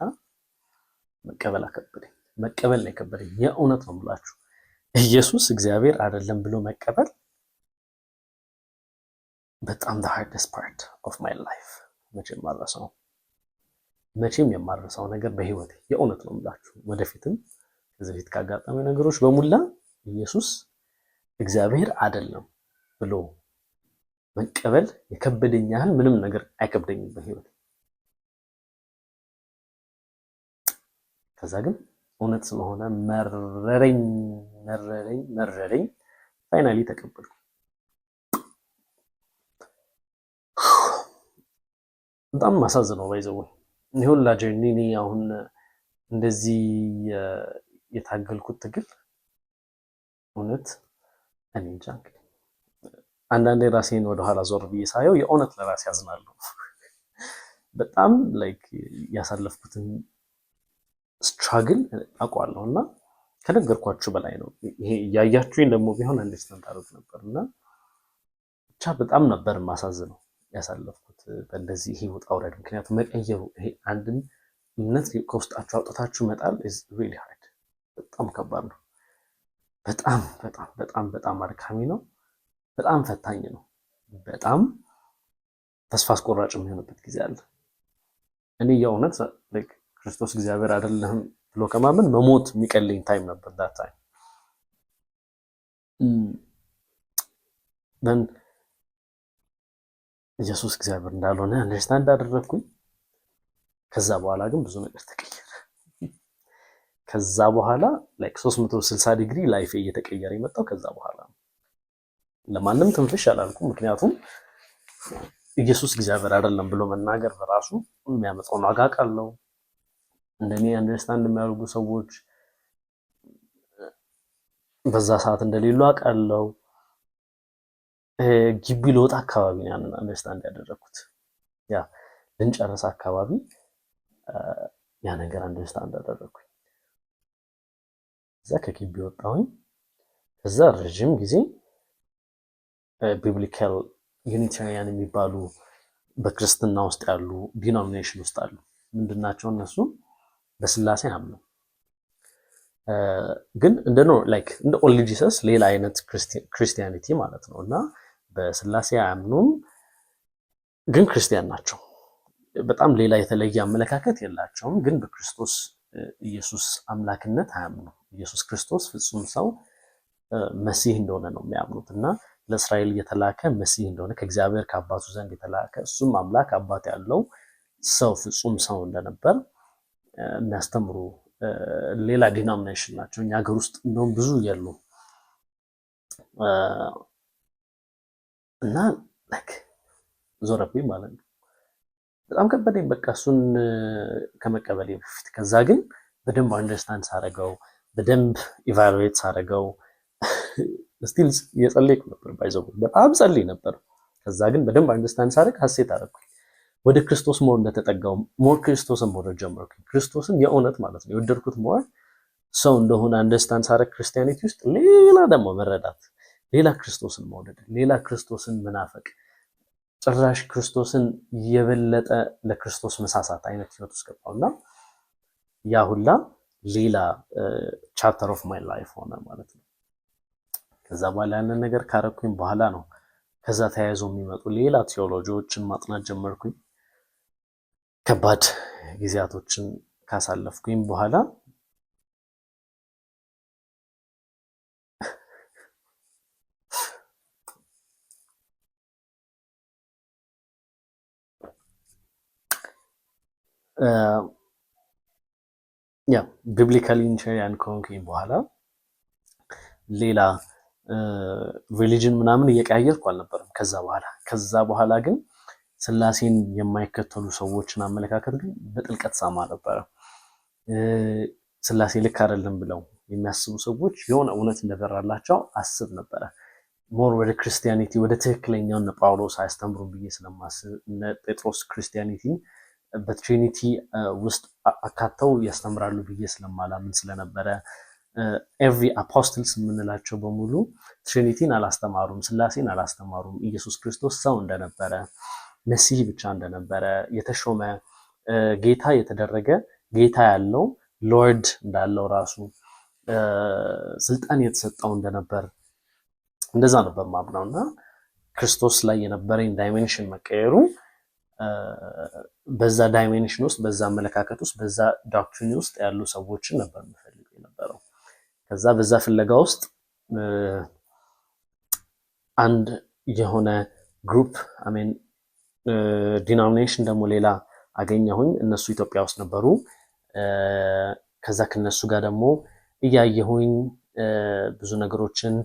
[SPEAKER 1] መቀበል አከበደኝ። መቀበል ላይ ከበደኝ። የእውነት ነው ብላችሁ ኢየሱስ እግዚአብሔር አይደለም ብሎ መቀበል በጣም the hardest part of my life። መቼም የማረሳው ነገር በህይወቴ የእውነት ነው ብላችሁ ወደፊትም ከዚህ በፊት ካጋጠመ ነገሮች በሙላ ኢየሱስ እግዚአብሔር አይደለም ብሎ መቀበል የከበደኝ ያህል ምንም ነገር አይከብደኝም በህይወቴ። ከዛ ግን እውነት ስለሆነ መረረኝ። ፋይናሊ ተቀበልኩ። በጣም ማሳዝነው ባይዘው ይሁን ላጀርኒ እኔ አሁን እንደዚህ የታገልኩት ትግል እውነት እኔ እንጃ። አንዳንዴ ራሴን ወደኋላ ዞር ብዬ ሳየው የእውነት ለራሴ ያዝናለሁ። በጣም ላይክ ያሳለፍኩትን ስትራግል አውቀዋለሁ እና ከነገርኳችሁ በላይ ነው። ይሄ እያያችሁኝ ደግሞ ቢሆን አንደርስታንድ ታደርጉ ነበር እና ብቻ በጣም ነበር ማሳዝነው ያሳለፍኩት በእንደዚህ ይሄ ውጣ ውረድ። ምክንያቱም መቀየሩ ይሄ አንድን እምነት ከውስጣችሁ አውጥታችሁ መጣል is really hard፣ በጣም ከባድ ነው። በጣም በጣም በጣም በጣም አድካሚ ነው። በጣም ፈታኝ ነው። በጣም ተስፋ አስቆራጭ የሚሆንበት ጊዜ አለ። እኔ የእውነት ክርስቶስ እግዚአብሔር አይደለም ብሎ ከማመን መሞት የሚቀለኝ ታይም ነበር ዳት ታይም። ኢየሱስ እግዚአብሔር እንዳልሆነ አንደርስታንድ አደረግኩኝ። ከዛ በኋላ ግን ብዙ ነገር ተቀየረ። ከዛ በኋላ ላይክ 360 ዲግሪ ላይፍ እየተቀየረ የመጣው ከዛ በኋላ ነው። ለማንም ትንፍሽ አላልኩም፣ ምክንያቱም ኢየሱስ እግዚአብሔር አይደለም ብሎ መናገር በራሱ የሚያመጣውን ዋጋ አውቃለሁ። እንደኔ አንደርስታንድ የሚያደርጉ ሰዎች በዛ ሰዓት እንደሌሉ አውቃለሁ። ግቢ ለወጣ አካባቢ ነው ያንን አንደርስታንድ ያደረኩት። ያ ልንጨርስ አካባቢ ያ ነገር አንደርስታንድ አደረኩኝ። እዛ ከግቢ ወጣሁኝ። ከዛ ረጅም ጊዜ ቢብሊካል ዩኒታሪያን የሚባሉ በክርስትና ውስጥ ያሉ ዲኖሚኔሽን ውስጥ አሉ። ምንድናቸው እነሱ? በስላሴ አምነው ግን እንደ ኦንሊ ጂሰስ ሌላ አይነት ክርስቲያኒቲ ማለት ነው። እና በስላሴ አያምኑም፣ ግን ክርስቲያን ናቸው። በጣም ሌላ የተለየ አመለካከት የላቸውም፣ ግን በክርስቶስ ኢየሱስ አምላክነት አያምኑም። ኢየሱስ ክርስቶስ ፍጹም ሰው መሲህ እንደሆነ ነው የሚያምኑት እና ለእስራኤል የተላከ መሲህ እንደሆነ ከእግዚአብሔር ከአባቱ ዘንድ የተላከ እሱም አምላክ አባት ያለው ሰው ፍጹም ሰው እንደነበር የሚያስተምሩ ሌላ ዲኖሚኔሽን ናቸው። እኛ ሀገር ውስጥ እንደውም ብዙ የሉ እና ዞረብኝ ማለት ነው። በጣም ከበደኝ በቃ እሱን ከመቀበሌ በፊት። ከዛ ግን በደንብ አንደርስታንድ ሳረገው፣ በደንብ ኢቫሉዌት ሳረገው ስቲል እየጸለይኩ ነበር፣ ባይዘው በጣም ጸልይ ነበር። ከዛ ግን በደንብ አንደርስታንድ ሳረግ ሀሴት አደረኩኝ። ወደ ክርስቶስ ሞር እንደተጠጋው ሞር ክርስቶስን መውደድ ጀመርኩኝ። ክርስቶስን የእውነት ማለት ነው የወደድኩት ሞር ሰው እንደሆነ አንደርስታንድ ሳረግ ክርስቲያኒቲ ውስጥ ሌላ ደግሞ መረዳት፣ ሌላ ክርስቶስን መውደድ፣ ሌላ ክርስቶስን መናፈቅ፣ ጭራሽ ክርስቶስን የበለጠ ለክርስቶስ መሳሳት አይነት ህይወት ውስጥ ገባውና ያ ሁላ ሌላ ቻፕተር ኦፍ ማይ ላይፍ ሆነ ማለት ነው። ከዛ በኋላ ያንን ነገር ካረኩኝ በኋላ ነው ከዛ ተያይዞ የሚመጡ ሌላ ቴዎሎጂዎችን ማጥናት ጀመርኩኝ። ከባድ ጊዜያቶችን ካሳለፍኩኝ በኋላ ያ ቢብሊካሊ ዩኒታሪያን ከሆንኩኝ በኋላ ሌላ ሪሊጅን ምናምን እየቀያየርኩ አልነበረም። ከዛ በኋላ ግን ስላሴን የማይከተሉ ሰዎችን አመለካከት ግን በጥልቀት ሰማ ነበረ። ስላሴ ልክ አይደለም ብለው የሚያስቡ ሰዎች የሆነ እውነት እንደበራላቸው አስብ ነበረ። ሞር ወደ ክርስቲያኒቲ ወደ ትክክለኛው እነ ጳውሎስ አያስተምሩም ብዬ ስለማስብ እነ ጴጥሮስ ክርስቲያኒቲን በትሪኒቲ ውስጥ አካተው ያስተምራሉ ብዬ ስለማላምን ስለነበረ ኤቭሪ አፖስትልስ የምንላቸው በሙሉ ትሪኒቲን አላስተማሩም፣ ስላሴን አላስተማሩም። ኢየሱስ ክርስቶስ ሰው እንደነበረ፣ መሲህ ብቻ እንደነበረ፣ የተሾመ ጌታ የተደረገ ጌታ ያለው ሎርድ እንዳለው ራሱ ስልጣን የተሰጠው እንደነበር እንደዛ ነበር ማምነው እና ክርስቶስ ላይ የነበረኝ ዳይሜንሽን መቀየሩ በዛ ዳይሜንሽን ውስጥ በዛ አመለካከት ውስጥ በዛ ዶክትሪን ውስጥ ያሉ ሰዎችን ነበር የምፈልገው የነበረው። ከዛ በዛ ፍለጋ ውስጥ አንድ የሆነ ግሩፕ አሜን ዲኖሚኔሽን ደግሞ ሌላ አገኘሁኝ። እነሱ ኢትዮጵያ ውስጥ ነበሩ። ከዛ ከነሱ ጋር ደግሞ እያየሁኝ ብዙ ነገሮችን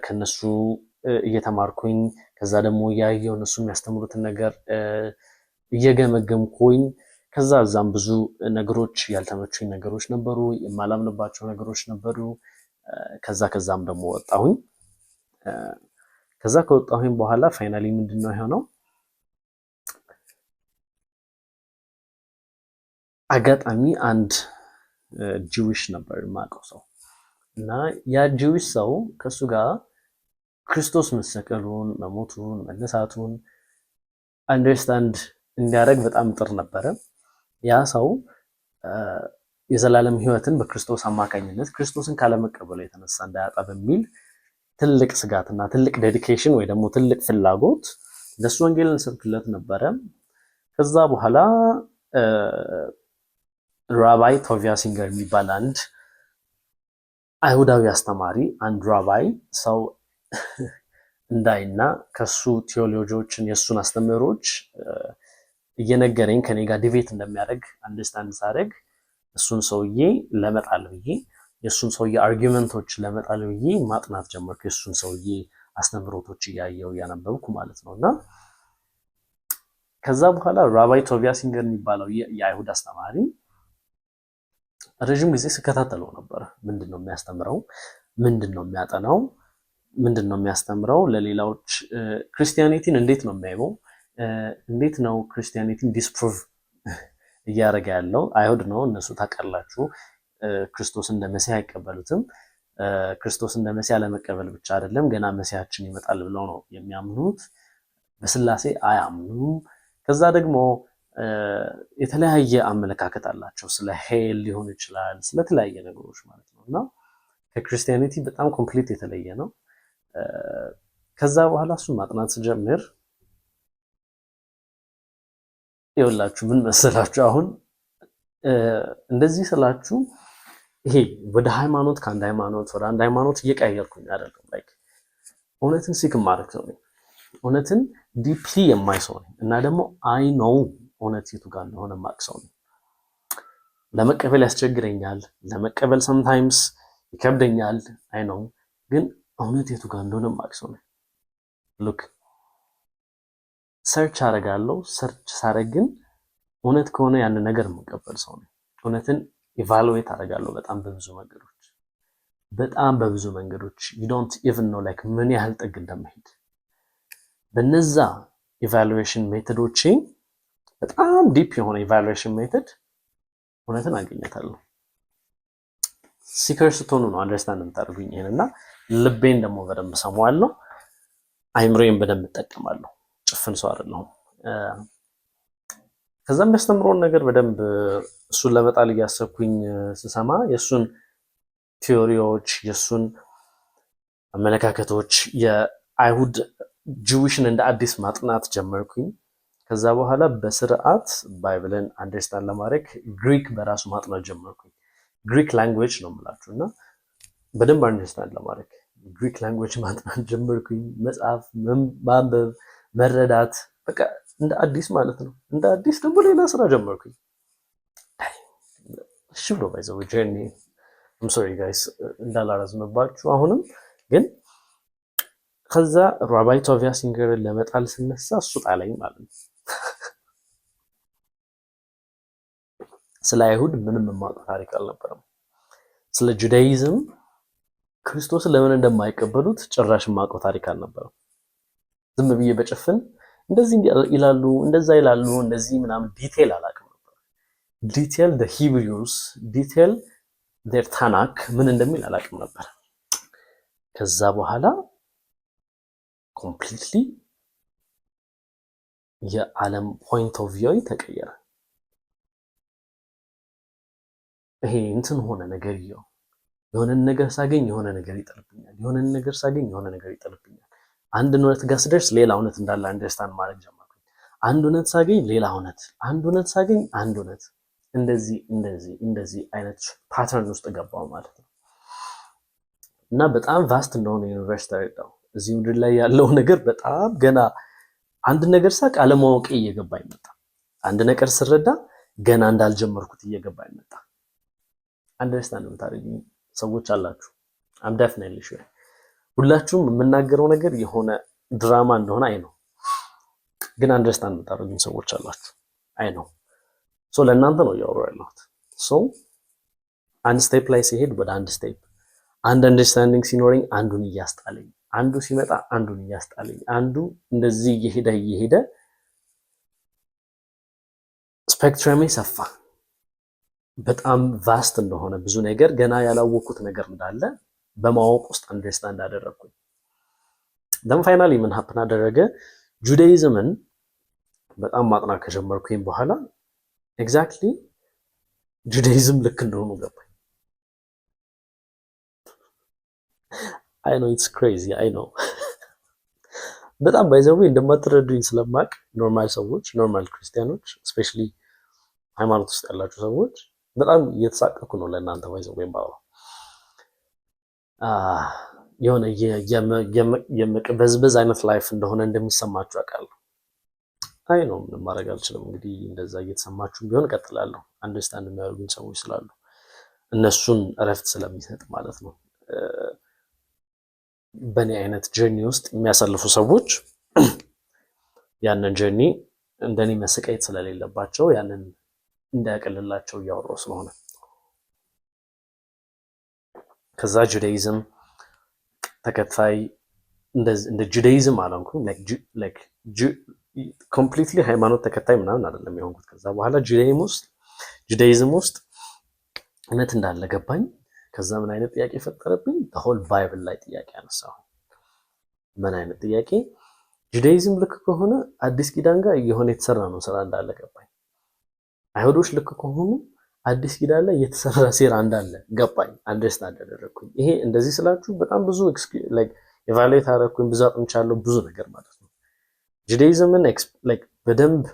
[SPEAKER 1] ከነሱ እየተማርኩኝ ከዛ ደግሞ እያየሁ እነሱ የሚያስተምሩትን ነገር እየገመገምኩኝ ከዛ እዛም ብዙ ነገሮች ያልተመቹኝ ነገሮች ነበሩ፣ የማላምንባቸው ነገሮች ነበሩ። ከዛም ደግሞ ወጣሁኝ። ከዛ ከወጣሁኝ በኋላ ፋይናሊ ምንድነው የሆነው? አጋጣሚ አንድ ጂዊሽ ነበር የማውቀው ሰው እና ያ ጂዊሽ ሰው ከሱ ጋር ክርስቶስ መሰቀሉን፣ መሞቱን፣ መነሳቱን አንደርስታንድ እንዲያደርግ በጣም ጥር ነበረ። ያ ሰው የዘላለም ሕይወትን በክርስቶስ አማካኝነት ክርስቶስን ካለመቀበሉ የተነሳ እንዳያጣ በሚል ትልቅ ስጋትና ትልቅ ዴዲኬሽን ወይ ደግሞ ትልቅ ፍላጎት ለሱ ወንጌልን ሰብክለት ነበረ። ከዛ በኋላ ራባይ ቶቪያ ሲንገር የሚባል አንድ አይሁዳዊ አስተማሪ አንድ ራባይ ሰው እንዳይና ከሱ ቴዎሎጂዎችን የሱን አስተምህሮች እየነገረኝ ከኔ ጋር ዲቤት እንደሚያደርግ አንደርስታንድ ሳደርግ እሱን ሰውዬ ለመጣል ብዬ የሱን ሰውዬ አርጊውመንቶች ለመጣል ብዬ ማጥናት ጀመርኩ። የሱን ሰውዬ አስተምህሮቶች እያየው እያነበብኩ ማለት ነውና ከዛ በኋላ ራባይ ቶቪያ ሲንገር የሚባለው የአይሁድ አስተማሪ ረጅም ጊዜ ስከታተለው ነበር። ምንድነው የሚያስተምረው? ምንድነው የሚያጠናው? ምንድነው የሚያስተምረው? ለሌላዎች ክርስቲያኒቲን እንዴት ነው የሚያየው? እንዴት ነው ክርስቲያኒቲን ዲስፕሩቭ እያደረገ ያለው? አይሁድ ነው እነሱ ታውቃላችሁ። ክርስቶስ እንደ መሲህ አይቀበሉትም። ክርስቶስ እንደ መሲህ ለመቀበል ብቻ አይደለም ገና መሲያችን ይመጣል ብለው ነው የሚያምኑት። በስላሴ አያምኑም። ከዛ ደግሞ የተለያየ አመለካከት አላቸው። ስለ ሄል ሊሆን ይችላል፣ ስለተለያየ ነገሮች ማለት ነው እና ከክርስቲያኒቲ በጣም ኮምፕሊት የተለየ ነው። ከዛ በኋላ እሱን ማጥናት ስጀምር ይኸውላችሁ ምን መሰላችሁ፣ አሁን እንደዚህ ስላችሁ ይሄ ወደ ሃይማኖት ከአንድ ሃይማኖት ወደ አንድ ሃይማኖት እየቀየርኩኝ አይደለም። ላይክ እውነትን ሲክ ማድረግ ሰው ነኝ። እውነትን ዲፕሊ የማይ ሰው ነኝ እና ደግሞ አይ ኖው እውነት የቱ ጋር እንደሆነ ማቅ ሰው ነኝ። ለመቀበል ያስቸግረኛል፣ ለመቀበል ሰምታይምስ ይከብደኛል። አይ ኖው ግን እውነት የቱ ጋር እንደሆነ ማቅ ሰው ነኝ። ሉክ ሰርች አደርጋለሁ። ሰርች ሳደርግ ግን እውነት ከሆነ ያን ነገር የምቀበል ሰው ነኝ። እውነትን ኢቫሉዌት አደርጋለሁ በጣም በብዙ መንገዶች you don't even know like ምን ያህል ጥግ እንደምሄድ በነዛ ኢቫሉዌሽን ሜተዶቼ በጣም ዲፕ የሆነ ኢቫሉዌሽን ሜተድ እውነትን አገኘታለሁ። ሲከር ስትሆኑ ነው አንደርስታንድ የምታደርጉኝ ይሄንና ልቤን ደግሞ በደንብ ሰማዋለሁ፣ አይምሮዬን በደንብ እጠቀማለሁ። ጭፍን ሰው አይደለሁም። ከዛም የሚያስተምረውን ነገር በደንብ እሱን ለመጣል እያሰብኩኝ ስሰማ የእሱን ቲዮሪዎች የእሱን አመለካከቶች የአይሁድ ጂዊሽን እንደ አዲስ ማጥናት ጀመርኩኝ። ከዛ በኋላ በስርዓት ባይብልን አንደርስታንድ ለማድረግ ግሪክ በራሱ ማጥናት ጀመርኩኝ። ግሪክ ላንጉዌጅ ነው የምላችሁ እና በደንብ አንደርስታንድ ለማድረግ ግሪክ ላንጉዌጅ ማጥናት ጀመርኩኝ። መጽሐፍ ማንበብ፣ መረዳት በቃ እንደ አዲስ ማለት ነው። እንደ አዲስ ደግሞ ሌላ ስራ ጀመርኩኝ። እሺ ብሎ ባይዘው ጀርኒ I'm sorry guys እንዳላረዝምባችሁ አሁንም ግን ከዛ ራባይ ቶቪያ ሲንገርን ለመጣል ስነሳ እሱ ጣለኝ ማለት ነው። ስለ አይሁድ ምንም የማውቀው ታሪክ አልነበረም። ስለ ጁዳይዝም ክርስቶስን ለምን እንደማይቀበሉት ጭራሽ የማውቀው ታሪክ አልነበረም። ዝም ብዬ በጭፍን እንደዚህ ይላሉ፣ እንደዛ ይላሉ፣ እንደዚህ ምናምን ዲቴል አላውቅም ነበር። ዲቴል the Hebrews ዲቴል their ታናክ ምን እንደሚል አላውቅም ነበር። ከዛ በኋላ ኮምፕሊትሊ የዓለም ፖይንት ኦፍ ቪው ተቀየረ። ይሄ እንትን ሆነ ነገር የሆነን ነገር ሳገኝ የሆነ ነገር ይጠልብኛል፣ የሆነን ነገር ሳገኝ የሆነ ነገር ይጠልብኛል። አንድ እውነት ጋር ስደርስ ሌላ እውነት እንዳለ አንደርስታንድ ማድረግ ጀመርኩኝ። አንድ እውነት ሳገኝ ሌላ እውነት፣ አንድ እውነት ሳገኝ አንድ እውነት፣ እንደዚህ አይነት ፓተርን ውስጥ ገባው ማለት ነው። እና በጣም ቫስት እንደሆነ ዩኒቨርስ ተረዳው። እዚህ ምድር ላይ ያለው ነገር በጣም ገና አንድ ነገር ሳቅ አለማወቅ እየገባኝ መጣ። አንድ ነገር ስረዳ ገና እንዳልጀመርኩት እየገባኝ መጣ። አንደርስታንድ የምታደርጉኝ ሰዎች አላችሁ። አም ዴፊኒትሊ ሹር ሁላችሁም የምናገረው ነገር የሆነ ድራማ እንደሆነ አይ ነው፣ ግን አንደርስታንድ የምታደርጉኝ ሰዎች አላችሁ። አይ ነው ሶ ለእናንተ ነው እያወሩ ያለሁት። ሶ አንድ ስቴፕ ላይ ሲሄድ ወደ አንድ ስቴፕ፣ አንድ አንደርስታንዲንግ ሲኖረኝ አንዱን እያስጣለኝ፣ አንዱ ሲመጣ አንዱን እያስጣለኝ፣ አንዱ እንደዚህ እየሄደ ስፔክትረሜ ሰፋ። በጣም ቫስት እንደሆነ ብዙ ነገር ገና ያላወቅኩት ነገር እንዳለ በማወቅ ውስጥ አንደርስታንድ አደረግኩኝ። ደም ፋይናሊ ምን ሀፕን አደረገ? ጁዳይዝምን በጣም ማጥናት ከጀመርኩኝ በኋላ ኤግዛክትሊ ጁዳይዝም ልክ እንደሆኑ ገባኝ። አይ ኖ ኢትስ ክሬዚ አይ ኖ በጣም ባይዘው እንደማትረዱኝ ስለማቅ ኖርማል ሰዎች ኖርማል ክርስቲያኖች ስፔሻሊ ሃይማኖት ውስጥ ያላችሁ ሰዎች በጣም እየተሳቀኩ ነው ለእናንተ ባይዘው ባው የሆነ የመቅበዝበዝ አይነት ላይፍ እንደሆነ እንደሚሰማችሁ አውቃለሁ። አይ ነው ምንም ማድረግ አልችልም። እንግዲህ እንደዛ እየተሰማችሁ ቢሆን እቀጥላለሁ። አንደርስታንድ የሚያደርጉኝ ሰዎች ስላሉ እነሱን እረፍት ስለሚሰጥ ማለት ነው። በእኔ አይነት ጀርኒ ውስጥ የሚያሳልፉ ሰዎች ያንን ጀርኒ እንደኔ መሰቃየት ስለሌለባቸው ያንን እንዳያቀልላቸው እያወራሁ ስለሆነ ከዛ ጁዳይዝም ተከታይ እንደ ጁዳይዝም አላንኩም ላይክ ኮምፕሊትሊ ሃይማኖት ተከታይ ምናምን አይደለም የሆንኩት። ከዛ በኋላ ጁዳይዝም ውስጥ እውነት እንዳለ ገባኝ። ከዛ ምን አይነት ጥያቄ ፈጠረብኝ? ሆል ባይብል ላይ ጥያቄ አነሳሁ። ምን አይነት ጥያቄ? ጁዳይዝም ልክ ከሆነ አዲስ ኪዳን ጋር የሆነ የተሰራ ነው ስራ እንዳለ ገባኝ። አይሁዶች ልክ ከሆኑ አዲስ ኪዳን ላይ የተሰራ ሴራ እንዳለ ገባኝ። አንደርስታንድ አደረኩኝ። ይሄ እንደዚህ ስላችሁ በጣም ብዙ ላይክ ኢቫሉዌት አደረኩኝ፣ ብዙ አጥንቻለሁ፣ ብዙ ነገር ማለት ነው። ጁዳይዝምን ላይክ በደንብ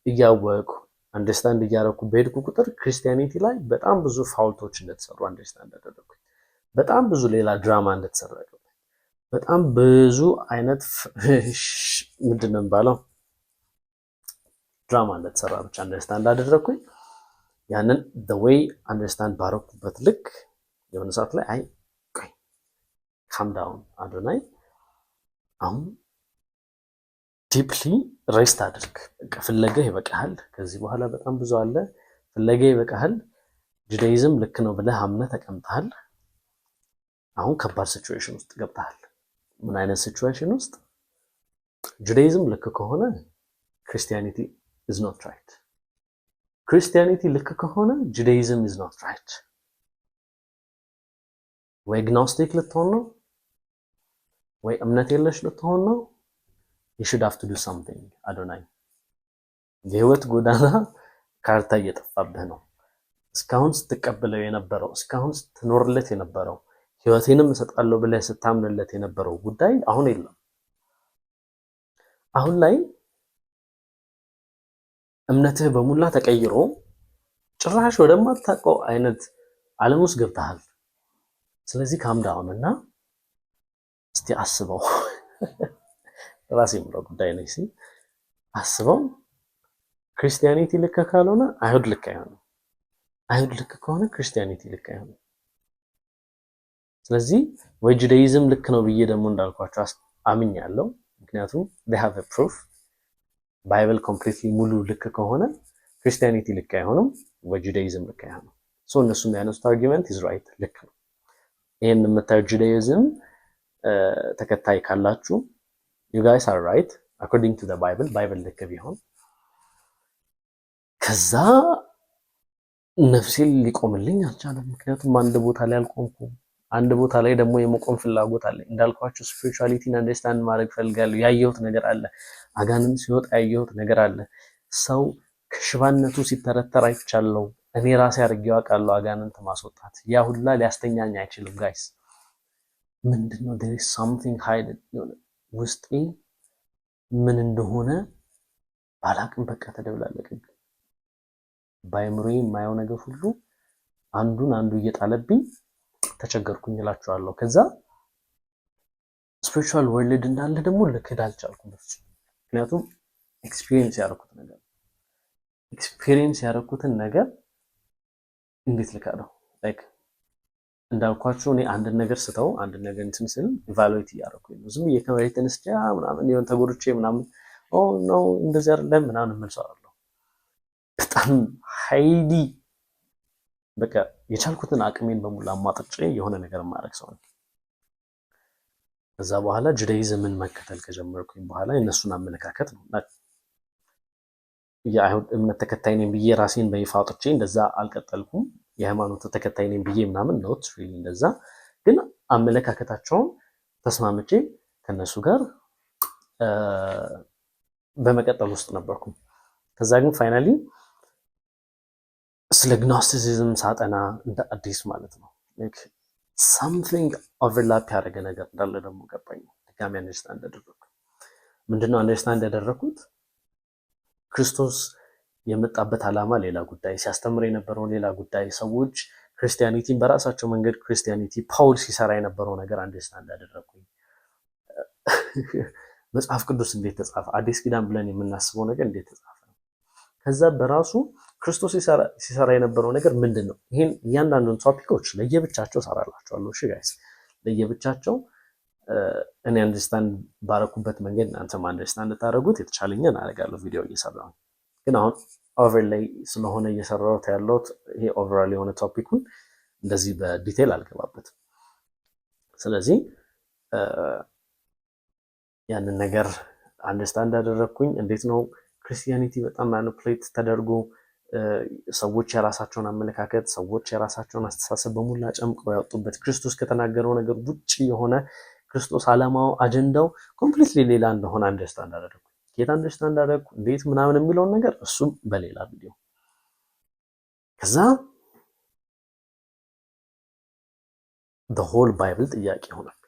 [SPEAKER 1] እያወቅኩ አንደርስታንድ እያደረኩ በሄድኩ ቁጥር ክርስቲያኒቲ ላይ በጣም ብዙ ፋውልቶች እንደተሰሩ አንደርስታንድ አደረኩኝ። በጣም ብዙ ሌላ ድራማ እንደተሰራ ገባኝ። በጣም ብዙ አይነት ምንድን ነው የሚባለው ድራማ እንደተሰራ ብቻ አንደርስታንድ አደረኩኝ። ያንን the way አንደርስታንድ ባረኩበት ልክ የሆነ ሰዓት ላይ አይ ቆይ ካም ዳውን አዶናይ አሁን ዲፕሊ ሬስት አድርግ፣ በቃ ፍለገህ ይበቃሃል። ከዚህ በኋላ በጣም ብዙ አለ፣ ፍለገህ ይበቃሃል። ጁዳይዝም ልክ ነው ብለህ አምነህ ተቀምጠሃል። አሁን ከባድ ሲቹዌሽን ውስጥ ገብተሃል። ምን አይነት ሲቹዌሽን ውስጥ? ጁዳይዝም ልክ ከሆነ ክርስቲያኒቲ is not right። ክርስቲያኒቲ ልክ ከሆነ ጁዳይዝም is not right። ወይ ግኖስቲክ ልትሆን ነው፣ ወይ እምነት የለሽ ልትሆን ነው። you should have to do something አዶናይ። የህይወት ጎዳና ካርታ እየጠፋብህ ነው። እስካሁን ስትቀበለው የነበረው እስካሁን ስትኖርለት የነበረው ህይወቴንም እሰጣለሁ ብለህ ስታምንለት የነበረው ጉዳይ አሁን የለም። አሁን ላይ እምነትህ በሙላ ተቀይሮ ጭራሽ ወደማታውቀው አይነት ዓለም ውስጥ ገብተሃል። ስለዚህ ካም ዳውን እና እስቲ አስበው ራሴ የምለው ጉዳይ ነው። እስቲ አስበው፣ ክርስቲያኒቲ ልክ ካልሆነ አይሁድ ልክ አይሆንም፣ አይሁድ ልክ ከሆነ ክርስቲያኒቲ ልክ አይሆንም። ስለዚህ ወይ ጁዳይዝም ልክ ነው ብዬ ደግሞ እንዳልኳቸው አምኛለሁ። ምክንያቱም they have a proof ባይብል ኮምፕሊትሊ ሙሉ ልክ ከሆነ ክርስቲያኒቲ ልክ አይሆንም፣ ወይ ጁዳይዝም ልክ አይሆንም። ሶ እነሱ የሚያነሱት አርጊመንት is right ልክ ነው። ይሄን የምታዩት ጁዳይዝም ተከታይ ካላችሁ you guys are right according to the bible ባይብል ልክ ቢሆን ከዛ ነፍሴ ሊቆምልኝ አልቻለም። ምክንያቱም አንድ ቦታ ላይ አልቆምኩም። አንድ ቦታ ላይ ደግሞ የመቆም ፍላጎት አለ። እንዳልኳችሁ ስፒሪቹዋሊቲን አንደርስታንድ ማድረግ ፈልጋለሁ። ያየሁት ነገር አለ። አጋንንት ሲወጣ ያየሁት ነገር አለ። ሰው ከሽባነቱ ሲተረተር አይቻለሁ። እኔ ራሴ አድርጌው አውቃለሁ አጋንንት ማስወጣት። ያ ሁላ ሊያስተኛኝ አይችልም ጋይስ። ምንድነው there is something hidden ውስጤ ምን እንደሆነ ባላቅም በቃ ተደብላለቀኝ። ባይምሮዬ የማየው ነገር ሁሉ አንዱ እየጣለብኝ ተቸገርኩኝ እላችኋለሁ። ከዛ ስፒሪቹዋል ወርልድ እንዳለ ደግሞ ልክድ አልቻልኩም። ምክንያቱም ኤክስፒሪየንስ ያደረኩትን ነገር እንዴት ልካደው? ላይክ እንዳልኳችሁ እኔ አንድ ነገር ስተው አንድ ነገር እንትን ስል ኢቫሉዌት እያደረኩኝ ነው። ዝም እየከመሬት ተነስቼ ምናምን የሆነ ተጎድቼ ምናምን ኦ ኖ እንደዚህ አይደለም ምናምን መልሰዋለሁ። በጣም ሃይሊ በቃ የቻልኩትን አቅሜን በሙሉ አሟጥጬ የሆነ ነገር ማድረግ ሰው ነው። ከዛ በኋላ ጁዳይዝምን መከተል ከጀመርኩኝ በኋላ የእነሱን አመለካከት ነው የአይሁድ እምነት ተከታይ ነኝ ብዬ ራሴን በይፋ አውጥቼ እንደዛ አልቀጠልኩም። የሃይማኖት ተከታይ ነኝ ብዬ ምናምን ኖት ሪሊ እንደዛ፣ ግን አመለካከታቸውን ተስማምቼ ከነሱ ጋር በመቀጠል ውስጥ ነበርኩ። ከዛ ግን ፋይናሊ ስለ ግኖስቲሲዝም ሳጠና እንደ አዲስ ማለት ነው ሳምቲንግ ኦቨርላፕ ያደረገ ነገር እንዳለ ደግሞ ገባኝ። ድጋሚ አንደርስታንድ ያደረኩት ምንድነው? አንደርስታንድ ያደረኩት ክርስቶስ የመጣበት ዓላማ ሌላ ጉዳይ፣ ሲያስተምር የነበረው ሌላ ጉዳይ፣ ሰዎች ክርስቲያኒቲን በራሳቸው መንገድ ክርስቲያኒቲ ፓውል ሲሰራ የነበረው ነገር አንደርስታንድ ያደረኩኝ። መጽሐፍ ቅዱስ እንዴት ተጻፈ፣ አዲስ ኪዳን ብለን የምናስበው ነገር እንዴት ተጻፈ ነው። ከዛ በራሱ ክርስቶስ ሲሰራ የነበረው ነገር ምንድን ነው? ይህን እያንዳንዱን ቶፒኮች ለየብቻቸው ሰራላቸዋለሁ። እሺ ጋይስ፣ ለየብቻቸው እኔ አንደርስታንድ ባረኩበት መንገድ እናንተም አንደርስታንድ ታደርጉት የተቻለኝን አደርጋለሁ ቪዲዮ እየሰራሁ። ግን አሁን ኦቨርላይ ስለሆነ እየሰራሁት ያለሁት ይሄ ኦቨራል የሆነ ቶፒኩን እንደዚህ በዲቴል አልገባበትም። ስለዚህ ያንን ነገር አንደርስታንድ ያደረግኩኝ እንዴት ነው ክርስቲያኒቲ በጣም ማኒፕሌት ተደርጎ ሰዎች የራሳቸውን አመለካከት፣ ሰዎች የራሳቸውን አስተሳሰብ በሙላ ጨምቀው ያወጡበት ክርስቶስ ከተናገረው ነገር ውጭ የሆነ ክርስቶስ ዓላማው አጀንዳው ኮምፕሊትሊ ሌላ እንደሆነ አንደርስታንድ አደረግኩ። ጌታ አንደርስታንድ አደረግኩ እንዴት ምናምን የሚለውን ነገር እሱም በሌላ ቪዲዮ። ከዛ the whole ባይብል ጥያቄ ሆናል።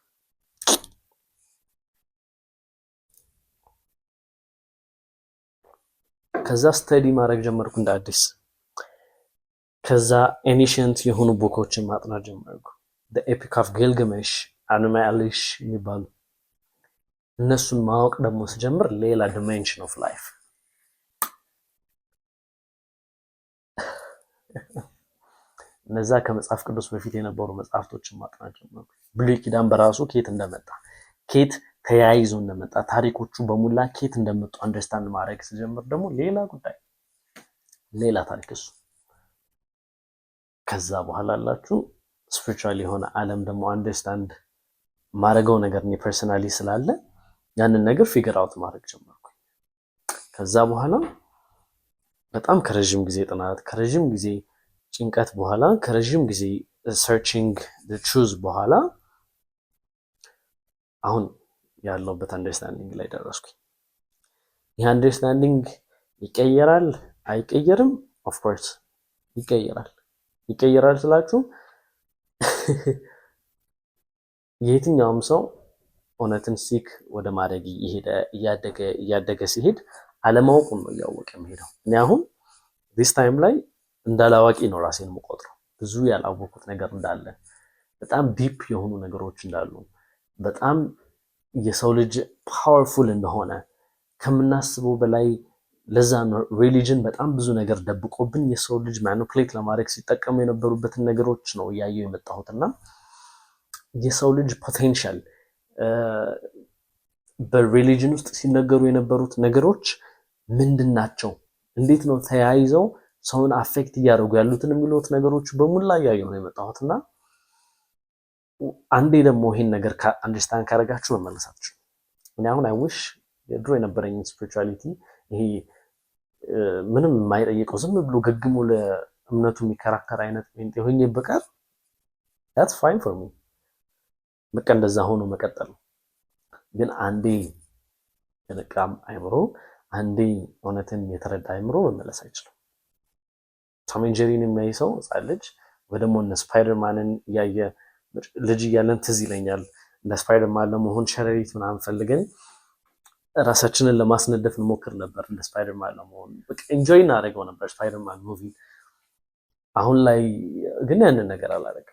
[SPEAKER 1] ከዛ ስተዲ ማድረግ ጀመርኩ እንደ አዲስ። ከዛ ኤኒሽንት የሆኑ ቡኮችን ማጥናት ጀመርኩ። the epic of Gilgamesh፣ አኑማሊሽ የሚባሉ እነሱን ማወቅ ደግሞ ስጀምር ሌላ ዲሜንሽን ኦፍ ላይፍ። እነዛ ከመጽሐፍ ቅዱስ በፊት የነበሩ መጽሐፍቶችን ማጥናት ጀመርኩ። ብሉይ ኪዳን በራሱ ኬት እንደመጣ ኬት ተያይዞ እንደመጣ ታሪኮቹ በሙላ ኬት እንደመጡ አንደርስታንድ ማድረግ ስጀምር ደግሞ ሌላ ጉዳይ፣ ሌላ ታሪክ እሱ። ከዛ በኋላ አላችሁ ስፒሪቹዋል የሆነ ዓለም ደግሞ አንደርስታንድ ማድረገው ነገር እኔ ፐርሰናሊ ስላለ ያንን ነገር ፊገር አውት ማድረግ ጀመርኩ። ከዛ በኋላ በጣም ከረጅም ጊዜ ጥናት፣ ከረጅም ጊዜ ጭንቀት በኋላ፣ ከረጅም ጊዜ ሰርቺንግ ዘ ትሩዝ በኋላ አሁን ያለውበት አንደርስታንዲንግ ላይ ደረስኩኝ። ይህ አንደርስታንዲንግ ይቀየራል አይቀየርም? ኦፍ ኮርስ ይቀየራል። ይቀየራል ስላችሁ የትኛውም ሰው እውነትን ሲክ ወደ ማድረግ እያደገ ሲሄድ አለማወቁን ነው እያወቀ የሚሄደው። እኔ አሁን ዲስ ታይም ላይ እንዳላዋቂ ነው ራሴን የምቆጥረው። ብዙ ያላወቁት ነገር እንዳለ፣ በጣም ዲፕ የሆኑ ነገሮች እንዳሉ፣ በጣም የሰው ልጅ ፓወርፉል እንደሆነ ከምናስበው በላይ። ለዛ ነው ሪሊጅን በጣም ብዙ ነገር ደብቆብን የሰው ልጅ ማኒፕሌት ለማድረግ ሲጠቀሙ የነበሩበትን ነገሮች ነው እያየሁ የመጣሁትና የሰው ልጅ ፖቴንሻል በሪሊጅን ውስጥ ሲነገሩ የነበሩት ነገሮች ምንድን ናቸው? እንዴት ነው ተያይዘው ሰውን አፌክት እያደረጉ ያሉትን የሚሉት ነገሮች በሙላ እያየሁ ነው የመጣሁትና አንዴ ደግሞ ይሄን ነገር አንደርስታንድ ካደረጋችሁ መመለሳችሁ። እኔ አሁን አይዊሽ የድሮ የነበረኝ ስፒሪቹዋሊቲ ይሄ ምንም የማይጠይቀው ዝም ብሎ ገግሞ ለእምነቱ የሚከራከር አይነት ጴንጤ ሆኜ በቀር that's fine for me። በቃ እንደዛ ሆኖ መቀጠል ነው። ግን አንዴ የነቃም አይምሮ፣ አንዴ እውነትን የተረዳ አይምሮ መመለስ አይችልም። ቶም ኤንድ ጄሪን የሚያይ ሰው ሕፃን ልጅ ወይ ደግሞ እነ ስፓይደርማንን እያየ ልጅ እያለን ትዝ ይለኛል እንደ ስፓይደርማን ለመሆን ሸረሪት ምናምን ፈልገን ራሳችንን ለማስነደፍ እንሞክር ነበር እንደ ስፓይደርማን ለመሆን። በቃ ኢንጆይ እናደርገው ነበር ስፓይደርማን ሙቪ። አሁን ላይ ግን ያንን ነገር አላደርግም።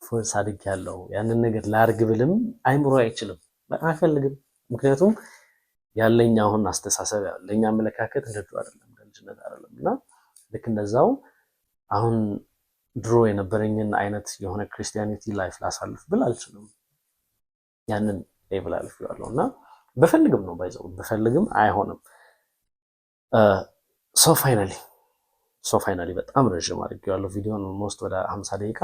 [SPEAKER 1] ፎርስ አድግ ያለው ያንን ነገር ላርግ ብልም አይምሮ አይችልም፣ አይፈልግም። ምክንያቱም ያለኝ አሁን አስተሳሰብ ያለኝ አመለካከት እንደ ድሮ አይደለም፣ እንደ ልጅነት አይደለም። እና ልክ እንደዛው አሁን ድሮ የነበረኝን አይነት የሆነ ክርስቲያኒቲ ላይፍ ላሳልፍ ብል አልችልም። ያንን ሌቭል አልፌዋለሁ እና በፈልግም ነው ባይዘው በፈልግም አይሆንም። ሶ ፋይናሊ ሶ ፋይናሊ በጣም ረጅም አድርጌዋለሁ ቪዲዮን ኦልሞስት ወደ 50 ደቂቃ።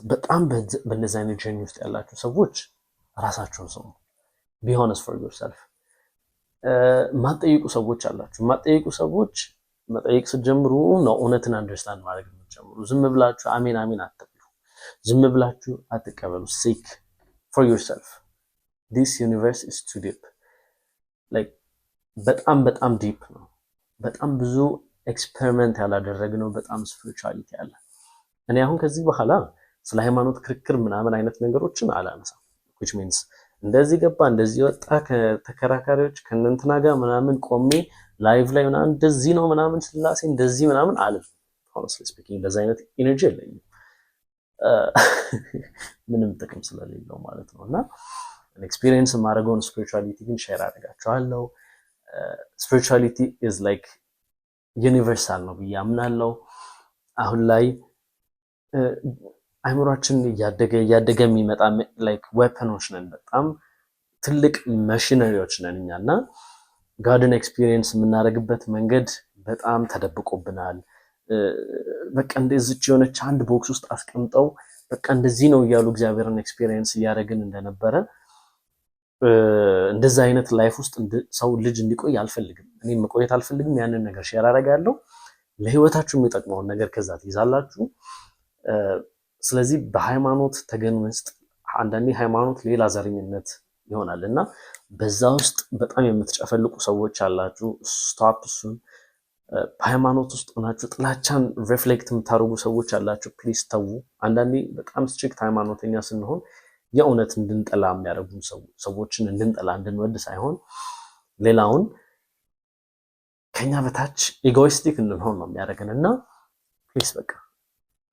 [SPEAKER 1] በጣም በእነዚህ አይነት ጀርኒ ውስጥ ያላችሁ ሰዎች ራሳችሁን ስሙ። ቢ ሆነስት ፎር ዮርሰልፍ። ማጠይቁ ሰዎች አላችሁ። ማጠይቁ ሰዎች መጠየቅ ስትጀምሩ ነው እውነትን አንደርስታንድ ማድረግ የምትጀምሩ። ዝም ብላችሁ አሜን አሜን አትበሉ። ዝም ብላችሁ አትቀበሉ። ሲክ ፎር ዮርሰልፍ። ዲስ ዩኒቨርስ ኢዝ ቱ ዲፕ። ላይክ በጣም በጣም ዲፕ ነው። በጣም ብዙ ኤክስፐሪመንት ያላደረግነው በጣም ስፒሪቹዋሊቲ አለ። እኔ አሁን ከዚህ በኋላ ስለ ሃይማኖት ክርክር ምናምን አይነት ነገሮችን አላነሳም። which means እንደዚህ ገባ እንደዚህ ወጣ ከተከራካሪዎች ከእንትና ጋር ምናምን ቆሜ ላይቭ ላይ ምናምን እንደዚህ ነው ምናምን ስላሴ እንደዚህ ምናምን አለ። honestly speaking እንደዚህ አይነት ኢነርጂ የለኝም ምንም ጥቅም ስለሌለው ማለት ነው። እና ኤክስፒሪየንስ ማድረገውን ስፒሪቹዋሊቲ ግን ሼር አደርጋችኋለሁ። ስፒሪቹዋሊቲ is like ዩኒቨርሳል ነው ብዬ አምናለሁ። አሁን ላይ አይምሯችን እያደገ የሚመጣ ላይክ ዌፐኖች ነን። በጣም ትልቅ ማሽነሪዎች ነን እኛና ጋድን ኤክስፒሪየንስ የምናደርግበት መንገድ በጣም ተደብቆብናል። በቃ እንደዚች የሆነች አንድ ቦክስ ውስጥ አስቀምጠው በቃ እንደዚህ ነው እያሉ እግዚአብሔርን ኤክስፒሪየንስ እያደረግን እንደነበረ እንደዛ አይነት ላይፍ ውስጥ ሰው ልጅ እንዲቆይ አልፈልግም። እኔ መቆየት አልፈልግም። ያንን ነገር ሼር አደርጋለሁ። ለህይወታችሁ የሚጠቅመውን ነገር ከዛ ትይዛላችሁ። ስለዚህ በሃይማኖት ተገን ውስጥ አንዳንዴ ሃይማኖት ሌላ ዘረኝነት ይሆናል እና በዛ ውስጥ በጣም የምትጨፈልቁ ሰዎች አላችሁ። ስቶፕ እሱን። በሃይማኖት ውስጥ ሆናችሁ ጥላቻን ሪፍሌክት የምታደርጉ ሰዎች አላችሁ። ፕሊዝ ተዉ። አንዳንዴ በጣም ስትሪክት ሃይማኖተኛ ስንሆን የእውነት እንድንጠላ የሚያደርጉ ሰዎችን እንድንጠላ እንድንወድ ሳይሆን ሌላውን ከኛ በታች ኢጎይስቲክ እንድንሆን ነው የሚያደርገን እና ፕሊዝ በቃ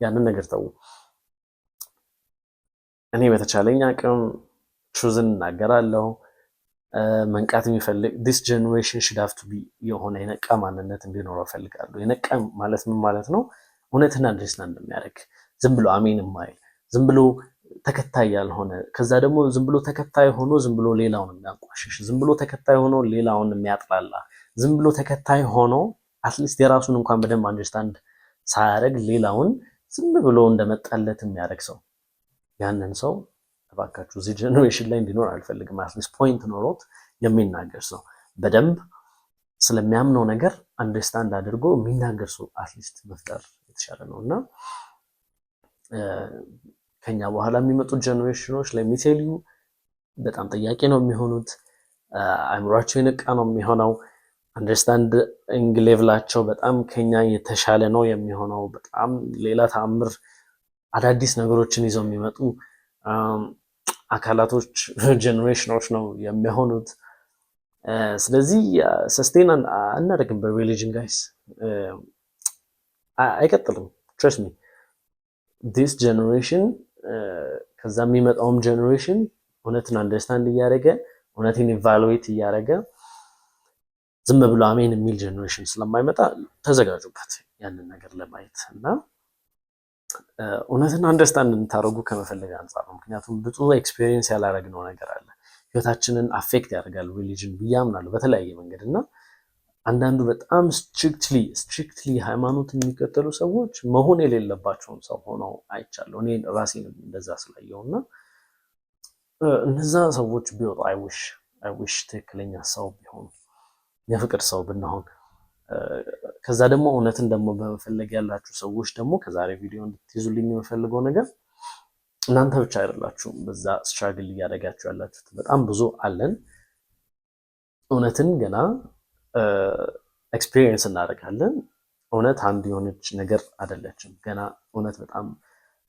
[SPEAKER 1] ያንን ነገር ተዉ። እኔ በተቻለኝ አቅም ትሩዝን እናገራለሁ። መንቃት የሚፈልግ this generation should have to be የሆነ የነቃ ማንነት እንዲኖረው እፈልጋለሁ። የነቃ ማለት ምን ማለት ነው? እውነትና አንደርስታንድ የሚያደርግ ዝም ብሎ አሜን የማይል ዝም ብሎ ተከታይ ያልሆነ ከዛ ደግሞ ዝም ብሎ ተከታይ ሆኖ ዝም ብሎ ሌላውን የሚያንቋሽሽ ዝም ብሎ ተከታይ ሆኖ ሌላውን የሚያጥላላ ዝም ብሎ ተከታይ ሆኖ አትሊስት የራሱን እንኳን በደንብ አንደርስታንድ ሳያደርግ ሌላውን ዝም ብሎ እንደመጣለት የሚያደርግ ሰው ያንን ሰው እባካችሁ እዚህ ጀነሬሽን ላይ እንዲኖር አልፈልግም። አትሊስት ፖይንት ኖሮት የሚናገር ሰው በደንብ ስለሚያምነው ነገር አንደርስታንድ አድርጎ የሚናገር ሰው አትሊስት መፍጠር የተሻለ ነው እና ከኛ በኋላ የሚመጡት ጀነሬሽኖች ለሚቴልዩ በጣም ጥያቄ ነው የሚሆኑት። አእምሯቸው የነቃ ነው የሚሆነው። አንደርስታንዲንግ ሌቭላቸው በጣም ከኛ የተሻለ ነው የሚሆነው። በጣም ሌላ ተአምር አዳዲስ ነገሮችን ይዘው የሚመጡ አካላቶች ጀነሬሽኖች ነው የሚሆኑት። ስለዚህ ሰስቴን አናደርግም በሪሊጅን ጋይስ፣ አይቀጥልም። ትረስት ሚ ዲስ ጀነሬሽን ከዛ የሚመጣውም ጀነሬሽን እውነትን አንደርስታንድ እያደረገ እውነትን ኢቫሉዌት እያደረገ ዝም ብሎ አሜን የሚል ጀነሬሽን ስለማይመጣ ተዘጋጁበት ያንን ነገር ለማየት እና እውነትን አንደርስታንድ እንድታደርጉ ከመፈለግ አንጻር ነው። ምክንያቱም ብዙ ኤክስፔሪየንስ ያላረግነው ነገር አለ። ህይወታችንን አፌክት ያደርጋል ሪሊጅን ብዬ አምናለሁ በተለያየ መንገድ እና አንዳንዱ በጣም ስትሪክትሊ ሃይማኖትን የሚከተሉ ሰዎች መሆን የሌለባቸውን ሰው ሆነው አይቻለሁ። እኔ ራሴን እንደዛ ስላየው እና እነዛ ሰዎች ቢወጡ አይዊሽ ትክክለኛ ሰው ቢሆኑ የፍቅር ሰው ብንሆን። ከዛ ደግሞ እውነትን ደግሞ በመፈለግ ያላችሁ ሰዎች ደግሞ ከዛሬ ቪዲዮ እንድትይዙልኝ የምፈልገው ነገር እናንተ ብቻ አይደላችሁም በዛ ስትራግል እያደረጋችሁ ያላችሁት፣ በጣም ብዙ አለን። እውነትን ገና ኤክስፒሪየንስ እናደርጋለን። እውነት አንድ የሆነች ነገር አይደለችም። ገና እውነት በጣም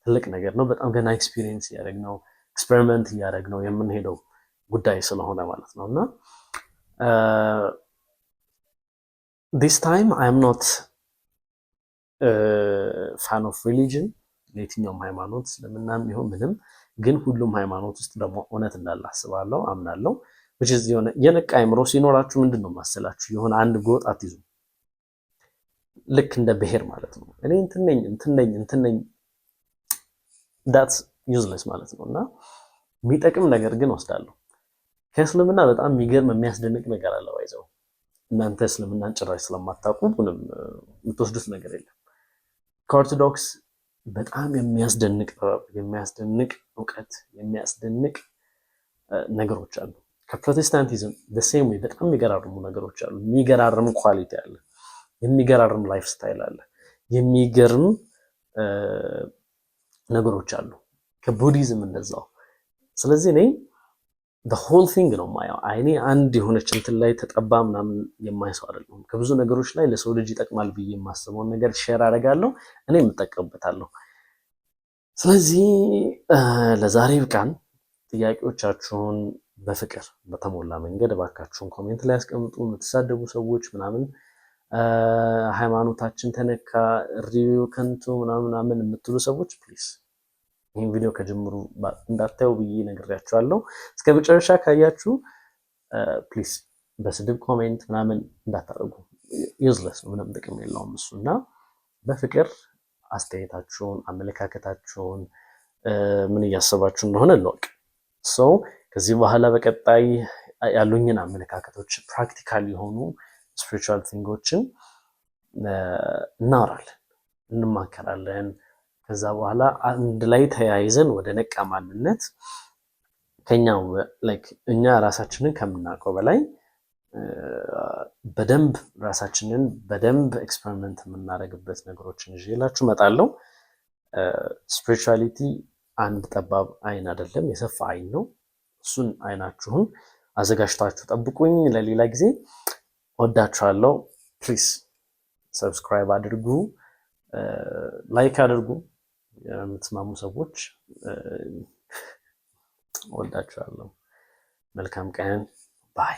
[SPEAKER 1] ትልቅ ነገር ነው። በጣም ገና ኤክስፒሪየንስ እያደረግነው ኤክስፔሪመንት እያደረግነው የምንሄደው ጉዳይ ስለሆነ ማለት ነው እና this time I'm not fan of religion ለየትኛውም ሃይማኖት ስለምናም ይሁን ምንም፣ ግን ሁሉም ሃይማኖት ውስጥ ደግሞ እውነት እንዳለ አስባለሁ አምናለሁ። which is የሆነ የነቃ አእምሮ ሲኖራችሁ ምንድነው ማሰላችሁ የሆነ አንድ ጎጥ አትይዙ። ልክ እንደ ብሔር ማለት ነው። እኔ እንትን ነኝ that's useless ማለት ነው እና የሚጠቅም ነገር ግን ወስዳለሁ። ከእስልምና በጣም የሚገርም የሚያስደንቅ ነገር አለ ባይዘው እናንተ እስልምናን ጭራሽ ስለማታውቁ ምንም የምትወስዱት ነገር የለም። ከኦርቶዶክስ በጣም የሚያስደንቅ ጥበብ፣ የሚያስደንቅ እውቀት፣ የሚያስደንቅ ነገሮች አሉ። ከፕሮቴስታንቲዝም በሴም ወይ በጣም የሚገራርሙ ነገሮች አሉ። የሚገራርም ኳሊቲ አለ፣ የሚገራርም ላይፍ ስታይል አለ፣ የሚገርም ነገሮች አሉ። ከቡዲዝም እንደዛው። ስለዚህ እኔ the whole thing ነው ማየው። አይኔ አንድ የሆነች እንትን ላይ ተጠባ ምናምን የማይሰው አይደለም። ከብዙ ነገሮች ላይ ለሰው ልጅ ይጠቅማል ብዬ የማስበውን ነገር ሼር አደርጋለሁ፣ እኔ የምጠቀምበታለሁ። ስለዚህ ለዛሬ ብቃን። ጥያቄዎቻችሁን በፍቅር በተሞላ መንገድ እባካችሁን ኮሜንት ላይ ያስቀምጡ። የምትሳደቡ ሰዎች ምናምን ሃይማኖታችን ተነካ ሪቪው ከንቱ ምናምን የምትሉ ሰዎች ፕሊዝ ይህን ቪዲዮ ከጀምሩ እንዳታዩ ብዬ ነግሬያችኋለሁ። እስከ መጨረሻ ካያችሁ ፕሊዝ በስድብ ኮሜንት ምናምን እንዳታደርጉ፣ ዩዝለስ ነው፣ ምንም ጥቅም የለውም እሱ እና በፍቅር አስተያየታችሁን፣ አመለካከታችሁን ምን እያሰባችሁ እንደሆነ እንወቅ። ሰው ከዚህ በኋላ በቀጣይ ያሉኝን አመለካከቶች ፕራክቲካል የሆኑ ስፒሪቹዋል ቲንጎችን እናወራለን፣ እንማከራለን። ከዛ በኋላ አንድ ላይ ተያይዘን ወደ ነቃ ማንነት ከኛው እኛ ራሳችንን ከምናውቀው በላይ በደንብ ራሳችንን በደንብ ኤክስፐሪመንት የምናደርግበት ነገሮችን ይዤላችሁ እመጣለሁ። ስፒሪቹዋሊቲ አንድ ጠባብ አይን አይደለም፣ የሰፋ አይን ነው። እሱን አይናችሁን አዘጋጅታችሁ ጠብቁኝ ለሌላ ጊዜ። ወዳችኋለሁ። ፕሊዝ ሰብስክራይብ አድርጉ፣ ላይክ አድርጉ። የምትስማሙ ሰዎች ወዳችኋለሁ። መልካም ቀን ባይ